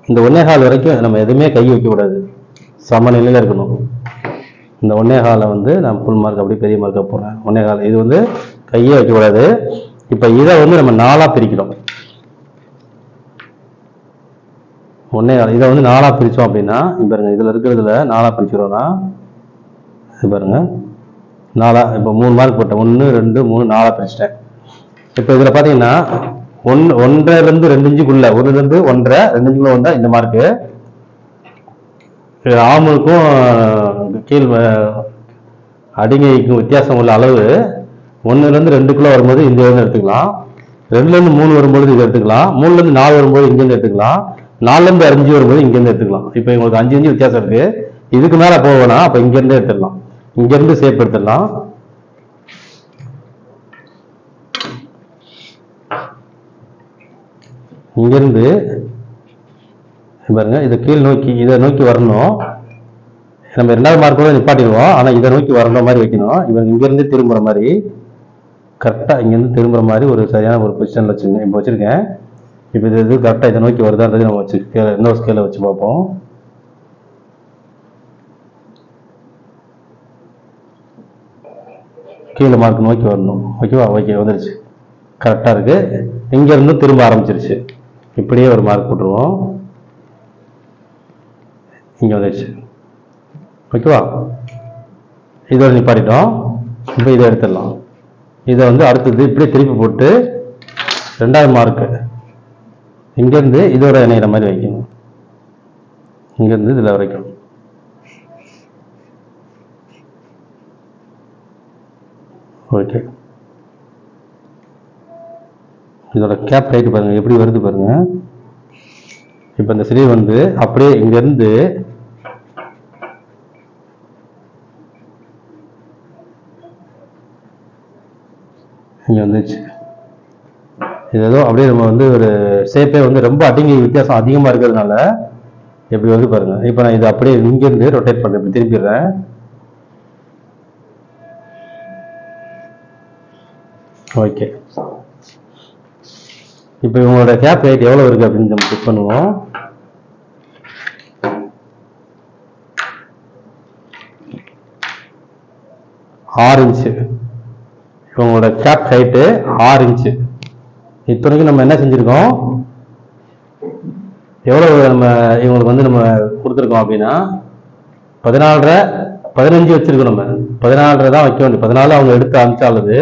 இந்த 1.25 வரைக்கும் நம்ம எதுவுமே கை வைக்க கூடாது. சமநிலையில இருக்கணும். இந்த 1.25 வந்து நான் ஃபுல் மார்க் அப்படி பெரிய மார்க்கா போடுறேன். 1.25 இது வந்து கையே வைக்க கூடாது. இப்ப இதை வந்து நம்ம 4ஆ பிரிக்கிறோம். 1.25 இதை வந்து 4ஆ பிரிச்சோம் அப்படின்னா பாருங்க, இதுல இருக்கிறதுல 4ஆ பிரிக்கிறோம்னா பாருங்க 4ஆ. இப்போ 3 மார்க் போட்டேன். 1 2 3 4ஆ பிரிச்சிட்டேன். இப்போ இதுல பாத்தீங்கன்னா 1.5லேருந்து 2 இன்ச்சுக்குள்ள 1லேருந்து 1.5 2 இன்ச்சுக்குள்ள வந்தா இந்த மார்க்கு. ஆம்பலுக்கும் கீழ் அடிங்கைக்கும் வித்தியாசம் உள்ள அளவு 1லேருந்து 2க்குள்ள வரும்போது இந்த இருந்து எடுத்துக்கலாம். 2லேருந்து 3 வரும்போது இதை எடுத்துக்கலாம். 3லேருந்து 4 வரும்போது இங்கேருந்து எடுத்துக்கலாம். 4லேருந்து 5 வரும்போது இங்கேருந்து எடுத்துக்கலாம். இப்போ உங்களுக்கு 5 இன்ச்சு வித்தியாசம் இருக்கு. இதுக்கு மேல போவேனா அப்ப இங்கிருந்து எடுத்துடலாம். இங்கிருந்து ஷேப் எடுத்துடலாம். இங்கிருந்து பாருங்க, இதை கீழ் நோக்கி இதை நோக்கி வரணும். நம்ம 2வது மார்க்கோட நிப்பாட்டிடுவோம். ஆனா இதை நோக்கி வர்ற மாதிரி வைக்கணும். இவங்க இங்கிருந்து திரும்புற மாதிரி கரெக்டா இங்கிருந்து திரும்புற மாதிரி ஒரு சரியான ஒரு பொசிஷன்ல வச்சுங்க. இப்போ வச்சிருக்கேன். இப்போ இது கரெக்டா இதை நோக்கி வருதான்றது நம்ம வச்சு இன்னொரு ஸ்கேல வச்சு பார்ப்போம். கீழே மார்க் நோக்கி வரணும். ஓகேவா? ஓகே, வந்துருச்சு. கரெக்டாக இருக்கு. இங்கேருந்து திரும்ப ஆரம்பிச்சிருச்சு. இப்படியே ஒரு மார்க் போட்டுருவோம். இங்கே வந்துருச்சு. ஓகேவா? இதோட நிப்பாட்டிட்டோம். இப்போ இதை எடுத்துடலாம். இதை வந்து அடுத்தது இப்படியே திருப்பி போட்டு 2வது மார்க்கு இங்கேருந்து இதோட இணைகிற மாதிரி வைக்கணும். இங்கேருந்து இதில் வரைக்கும். ஓகே, இதோட கேப் ரைட் பாருங்க எப்படி வருது பாருங்க. இப்போ இந்த ஸ்லீவ் வந்து அப்படியே இங்கிருந்து இங்கே வந்துச்சு. இது ஏதோ அப்படியே நம்ம வந்து ஒரு ஷேப்பே வந்து ரொம்ப அடிங்கி வித்தியாசம் அதிகமாக இருக்கிறதுனால எப்படி வந்து பாருங்க. இப்போ நான் இதை அப்படியே இங்கிருந்து ரொட்டேட் பண்ணுறேன். இப்படி திருப்பிடுறேன். ஓகே, இப்போ இவங்களோட கேப் ஹைட் எவ்வளவு இருக்கு அப்படின்னு நம்ம செக் பண்ணுவோம். ஆறு இன்ச்சு இவங்களோட கேப் ஹைட்டு 6 இன்ச்சு. இத்தனைக்கும் நம்ம என்ன செஞ்சிருக்கோம், எவ்வளவு நம்ம இவங்களுக்கு வந்து நம்ம கொடுத்துருக்கோம் அப்படின்னா 14.5 15 வச்சிருக்கோம். நம்ம 14.5 தான் வைக்க வேண்டிய. 14 அவங்க எடுத்து அனுப்பிச்சாலுது.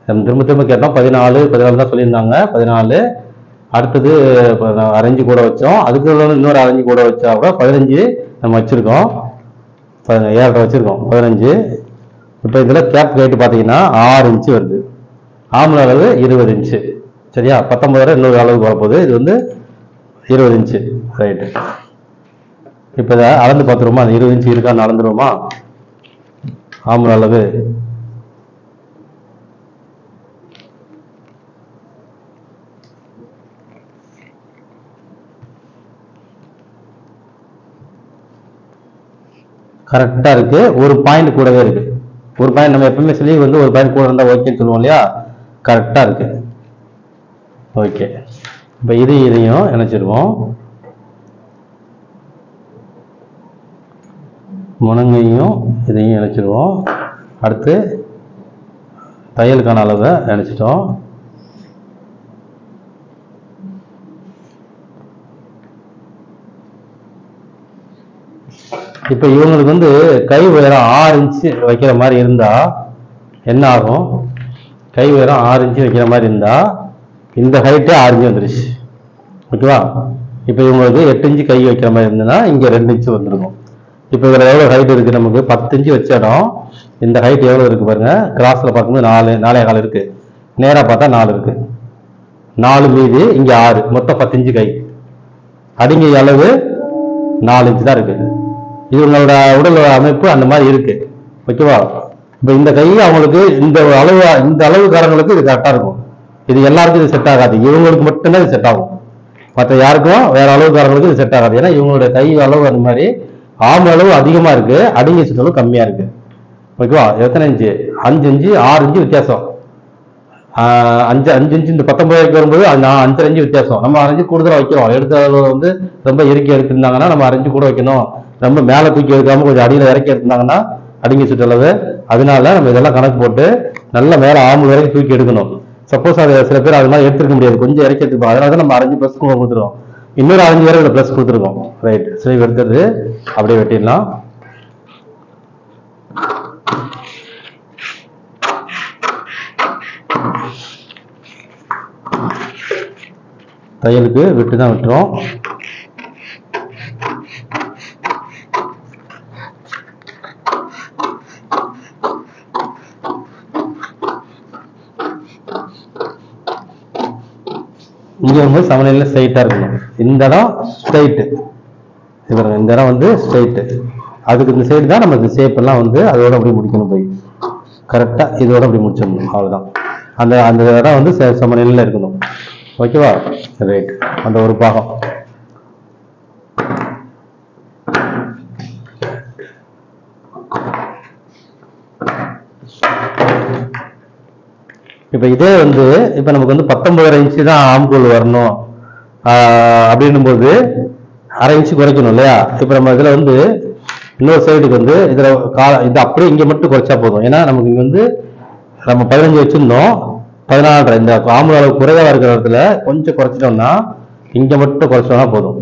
நம்ம திரும்ப திரும்ப கேட்டோம். 14 தான் சொல்லியிருந்தாங்க. 14 அடுத்தது அரேஞ்சு கூட வச்சோம். அதுக்கு இன்னொரு அரேஞ்சு கூட வச்சா கூட 15 நம்ம வச்சிருக்கோம். 7.5 வச்சிருக்கோம். 15. இப்போ இதில் கேப் ஹைட் பார்த்தீங்கன்னா 6 இன்ச்சு வருது. ஆம்பளை அளவு 20 இன்ச்சு. சரியா? 19 இன்னொரு அளவுக்கு வரப்போகுது. இது வந்து 20 இன்ச்சு ரைட்டு. இப்போ இதை அளந்து பார்த்துருவோமா? அது 20 இன்ச்சு இருக்கான்னு அளந்துருவோமா? ஆம்பல் அளவு கரெக்டா இருக்கு. ஒரு பாயிண்ட் கூடவே இருக்கு. ஒரு பாயிண்ட் நம்ம எப்பவுமே ஸ்லீவ் வந்து ஒரு பாயிண்ட் கூட இருந்தா ஓகேன்னு சொல்லுவோம் இல்லையா, கரெக்டா இருக்கு. ஓகே, இப்போ இதையும் இணைச்சிருவோம். முனங்கையும் இதையும் இணைச்சிருவோம். அடுத்து தையலுக்கான அளவை இணைச்சிட்டோம். இப்போ இவங்களுக்கு வந்து கை உயரம் 6 இன்ச்சு வைக்கிற மாதிரி இருந்தா என்ன ஆகும்? கை உயரம் 6 இன்ச்சு வைக்கிற மாதிரி இருந்தா இந்த ஹைட்டே 6 இன்ச்சு வந்துருச்சு. ஓகேவா? இப்போ இவங்களுக்கு 8 இன்ச்சு கை வைக்கிற மாதிரி இருந்ததுன்னா இங்கே 2 இன்ச்சு வந்துருக்கும். இப்போ இதில் எவ்வளோ ஹைட் இருக்குது? நமக்கு 10 இன்ச்சு வச்ச இடம். இந்த ஹைட் எவ்வளோ இருக்கு பாருங்க. கிராஸ்ல பார்க்கும்போது 4.25 இருக்கு, நேராக பார்த்தா 4 இருக்கு. 4 மீது இங்கே 6, மொத்தம் 10 இன்ச்சு கை. அடிங்கை அளவு 4 இன்ச்சு தான் இருக்கு. இவங்களோட உடல் அமைப்பு அந்த மாதிரி இருக்கு. ஓகேவா? இப்போ இந்த கை அவங்களுக்கு இந்த அளவுக்காரங்களுக்கு இது கரெக்டா இருக்கும். இது எல்லாருக்கும் இது செட் ஆகாது. இவங்களுக்கு மட்டும்தான் இது செட் ஆகும். மற்ற யாருக்கும் வேற அளவுக்காரங்களுக்கு இது செட் ஆகாது. ஏன்னா இவங்களோட கை அளவு அந்த மாதிரி ஆம் அளவு அதிகமா இருக்கு, அடிங்கை சுற்றளவு கம்மியா இருக்கு. ஓகேவா? எத்தனை இன்ச்சு? 5 இன்ச்சு 6 இன்ச்சு வித்தியாசம். 5 இன்ச்சு இந்த 19 வரும்போது 5 இன்ச்சு வித்தியாசம். நம்ம 6 இன்ச்சு கூடுதலா வைக்கிறோம். எடுத்த அளவு வந்து ரொம்ப இறுக்கி எடுத்திருந்தாங்கன்னா நம்ம 6 இன்ச்சு கூட வைக்கணும். ரொம்ப மேலே தூக்கி எடுக்காம கொஞ்சம் அடியில் இறக்கி எடுத்திருந்தாங்கன்னா அடிங்கை சுற்றளவு. அதனால நம்ம இதெல்லாம் கணக்கு போட்டு நல்லா மேலே ஆம்பு வரைக்கும் தூக்கி எடுக்கணும். சப்போஸ் அது சில பேர் அது மாதிரி எடுத்துருக்க முடியாது, கொஞ்சம் இறக்கி எடுத்துப்போம். அதனால தான் நம்ம 6 பிளஸ் கொடுத்துருவோம். இன்னொரு 5 வேற பிளஸ் கொடுத்துருக்கோம். ரைட், ஸ்லீவ் எடுத்துட்டு அப்படியே வெட்டிடலாம். தையலுக்கு விட்டு தான் விட்டுறோம். இங்க வரும்போது சமநிலையில ஸ்ட்ரைட்டா இருக்கணும். இந்த இடம் ஸ்ட்ரைட்டு, இந்த இடம் வந்து ஸ்ட்ரைட்டு. அதுக்கு இந்த சைடு தான் நம்ம இந்த ஷேப் எல்லாம் வந்து அதோட அப்படி முடிக்கணும். போய் கரெக்டா இதோட அப்படி முடிச்சிடணும். அவ்வளவுதான். அந்த இடம் வந்து சமநிலையில இருக்கணும். ஓகேவா? ரைட். அந்த ஒரு பாகம் இப்ப இதே வந்து இப்ப நமக்கு வந்து 19 இன்ச்சு தான் ஆம்கோல் வரணும் அப்படின்னும் போது 1/2 இன்ச்சு குறைக்கணும் இல்லையா? இப்ப நம்ம இதுல வந்து இன்னொரு சைடுக்கு வந்து இதுல இது அப்படியே இங்க மட்டும் குறைச்சா போதும். ஏன்னா நமக்கு இங்க வந்து நம்ம 15 வச்சிருந்தோம், 14. இந்த ஆம்பல் அளவு குறைவா இருக்கிற இடத்துல கொஞ்சம் குறைச்சிட்டோம்னா இங்க மட்டும் குறைச்சோம்னா போதும்.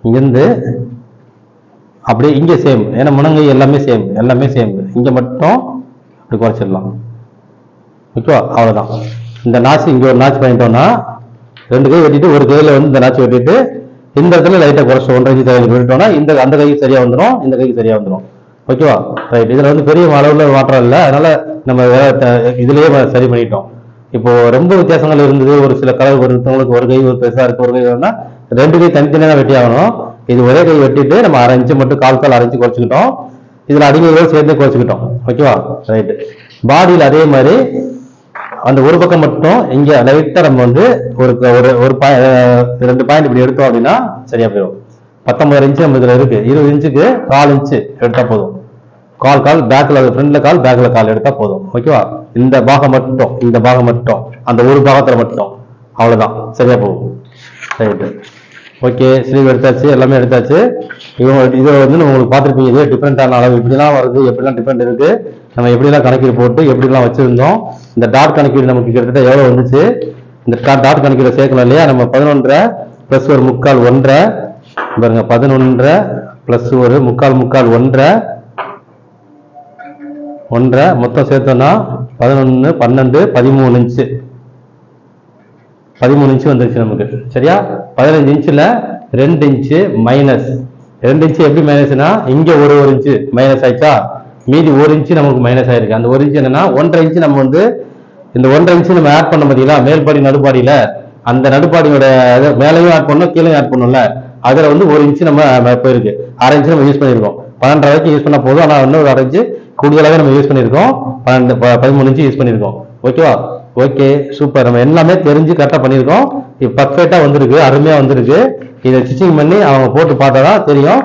இங்கிருந்து அப்படியே இங்க சேம். ஏன்னா முனங்கை எல்லாமே சேம். இங்க மட்டும் அப்படி குறைச்சிடலாம். ஓகேவா? அவ்வளவுதான். இந்த நாச்சு இங்க ஒரு நாச்சு பண்ணிட்டோம்னா 2 கை வெட்டிட்டு ஒரு கையில வந்து இந்த நாச்சு வெட்டிட்டு இந்த இடத்துல லைட்டா குறைச்சு 1.5 இன்ச்சு தையல் வெட்டிட்டோம்னா அந்த கைக்கு சரியா வந்துடும், இந்த கைக்கு சரியா வந்துடும். ஓகேவா? ரைட். இதுல வந்து பெரிய அளவுல மாற்றம் இல்லை, அதனால நம்ம இதுலயே சரி பண்ணிட்டோம். இப்போ ரொம்ப வித்தியாசங்கள் இருந்தது. ஒரு சில கலர் ஒருத்தவங்களுக்கு ஒரு கை ஒரு பெருசா இருக்கு, ஒரு கை வேணும்னா 2 கை தனித்தனியா வெட்டி ஆகணும். இது ஒரே கை வெட்டிட்டு நம்ம 1/2 இன்ச்சு மட்டும் கால் 1/2 இன்ச்சு குறைச்சிக்கிட்டோம். இதுல அடிமையோடு சேர்ந்து குறைச்சிக்கிட்டோம். ஓகேவா? ரைட். பாடியில் அதே மாதிரி அந்த ஒரு பக்கம் மட்டும் இங்க லைட்டா நம்ம வந்து ஒரு 2 பாயிண்ட் இப்படி எடுத்தோம் அப்படின்னா சரியா போயிடும். 19 இன்ச்சு நம்ம இதுல இருக்கு. 20 இன்ச்சுக்கு 4 இன்ச்சு எடுத்தா போதும். கால் பேக்ல ஃப்ரண்ட்ல கால் பேக்ல கால் எடுத்தா போதும். ஓகேவா? இந்த பாகம் மட்டும் அந்த ஒரு பாகத்துல மட்டும், அவ்வளவுதான், சரியா போகும். ரைட்டு. ஓகே, ஸ்லீவ் எடுத்தாச்சு, எல்லாமே எடுத்தாச்சு. இதை வந்து உங்களுக்கு பார்த்துருப்பீங்க. இதே டிஃப்ரெண்டான அளவு இப்படிலாம் வருது, எப்படிலாம் டிஃப்ரெண்ட் இருக்கு, நம்ம எப்படிலாம் கணக்கீடு போட்டு எப்படிலாம் வச்சிருந்தோம். இந்த டாட் கணக்கீடு நமக்கு கிட்டத்தட்ட எவ்வளவு வந்துச்சு? இந்த டாட் கணக்கீடு சேர்க்கணும் இல்லையா? நம்ம 11 பிளஸ் ஒரு முக்கால் 1.5 பாருங்க. 11 பிளஸ் ஒரு முக்கால் 1.5 மொத்தம் சேர்த்தோம்னா 11 12 13 இன்ச்சு. 13 இன்ச்சு வந்துருச்சு நமக்கு. சரியா? 15 இன்ச்சுல 2 இன்ச்சு மைனஸ். 2 இன்ச்சு எப்படி மைனஸ்னா இங்க ஒரு இன்ச்சு மைனஸ் ஆயிடுச்சா, மீதி 1 இன்ச்சு நமக்கு மைனஸ் ஆயிருக்கு. அந்த 1 இன்ச்சு என்னன்னா 1.5 இன்ச்சு நம்ம வந்து இந்த 1.5 இன்ச்சு நம்ம ஆட் பண்ண பார்த்தீங்களா மேல்பாடி நடுப்பாடியில, அந்த நடுப்பாடியோட மேலையும் ஆட் பண்ணோம் கீழையும் ஆட் பண்ணோம்ல, அதுல வந்து 1 இன்ச்சு நம்ம போயிருக்கு. 1/2 இன்ச்சு நம்ம யூஸ் பண்ணிருக்கோம். 12 வரைக்கும் யூஸ் பண்ண போதும். ஆனா இன்னொரு 1/2 இன்ச்சு கூடுதலாக நம்ம யூஸ் பண்ணியிருக்கோம். 13 இன்ச்சு யூஸ் பண்ணியிருக்கோம். ஓகேவா? Okay, super. நம்ம எல்லாமே தெரிஞ்சு கரெக்டாக பண்ணியிருக்கோம். இப்போ பர்ஃபெக்டாக வந்திருக்கு, அருமையாக வந்திருக்கு. இதை ஸ்டிச்சிங் பண்ணி அவங்க போட்டு பார்த்தா தான் தெரியும்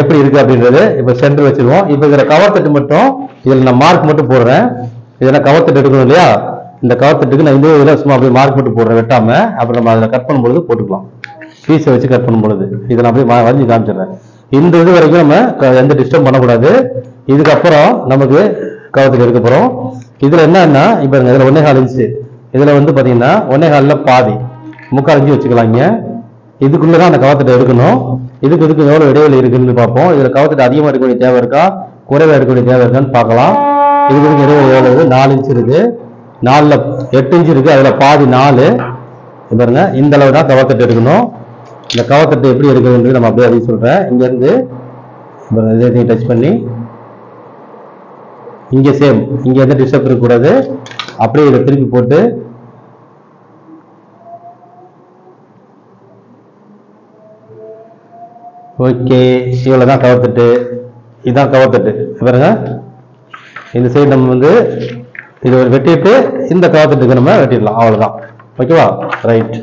எப்படி இருக்கு அப்படின்றது. இப்போ சென்டர் வச்சிருவோம். இப்போ இதில் கவர் தட்டு மட்டும் இதில் நான் மார்க் மட்டும் போடுறேன். இதெல்லாம் கவர் தட்டு எடுக்கணும் இல்லையா? இந்த கவர் தட்டுக்கு நான் இந்த இதில் சும்மா அப்படியே மார்க் மட்டும் போடுறேன் வெட்டாம. அப்புறம் நம்ம அதில் கட் பண்ணும்பொழுது போட்டுக்கலாம். பீஸை வச்சு கட் பண்ணும் பொழுது இதை நான் அப்படியே வரைஞ்சி காமிச்சிடுறேன். இந்த இது வரைக்கும் நம்ம எந்த டிஸ்டர்ப் பண்ணக்கூடாது. இதுக்கப்புறம் நமக்கு கவர் தட்டு எடுக்க போகிறோம். இதில் என்னன்னா இப்போ இதில் 1.25 இன்ச்சு, இதில் வந்து பார்த்தீங்கன்னா 1.25ல பாதி 3/4 இன்ச்சு வச்சுக்கலாம். இங்கே இதுக்குள்ளே தான் அந்த கவர் தட்டை எடுக்கணும். இதுக்கு எவ்வளோ இடைவெளி இருக்குன்னு பார்ப்போம். இதில் கவர் தட்டு அதிகமாக எடுக்கக்கூடிய தேவை இருக்கா, குறைவாக எடுக்கக்கூடிய தேவை இருக்கான்னு பார்க்கலாம். இதுக்கு இடைவெளி எவ்வளோ இருக்குது? 4 இன்ச்சு இருக்குது. 4ல் 8 இன்ச்சு இருக்குது. அதில் பாதி 4. பாருங்க, இந்த அளவு தான் கவர் தட்டு எடுக்கணும். இந்த கவர் தட்டு எப்படி எடுக்கணுன்றது நம்ம அப்படியே அப்படி சொல்கிறேன். இங்கேருந்து இதை டச் பண்ணி இங்கே சேம், இங்கே எந்த டிஸ்டர்ப் இருக்கக்கூடாது. அப்படியே இதை திருப்பி போட்டு ஓகே, இவ்வளோதான் கவர் தட்டு. இதுதான் கவர் தட்டு. பாருங்க, இந்த சைடு நம்ம வந்து இது வெட்டிட்டு இந்த கவர் தட்டுக்கு நம்ம வெட்டிடலாம். அவ்வளோதான். ஓகேவா? ரைட்.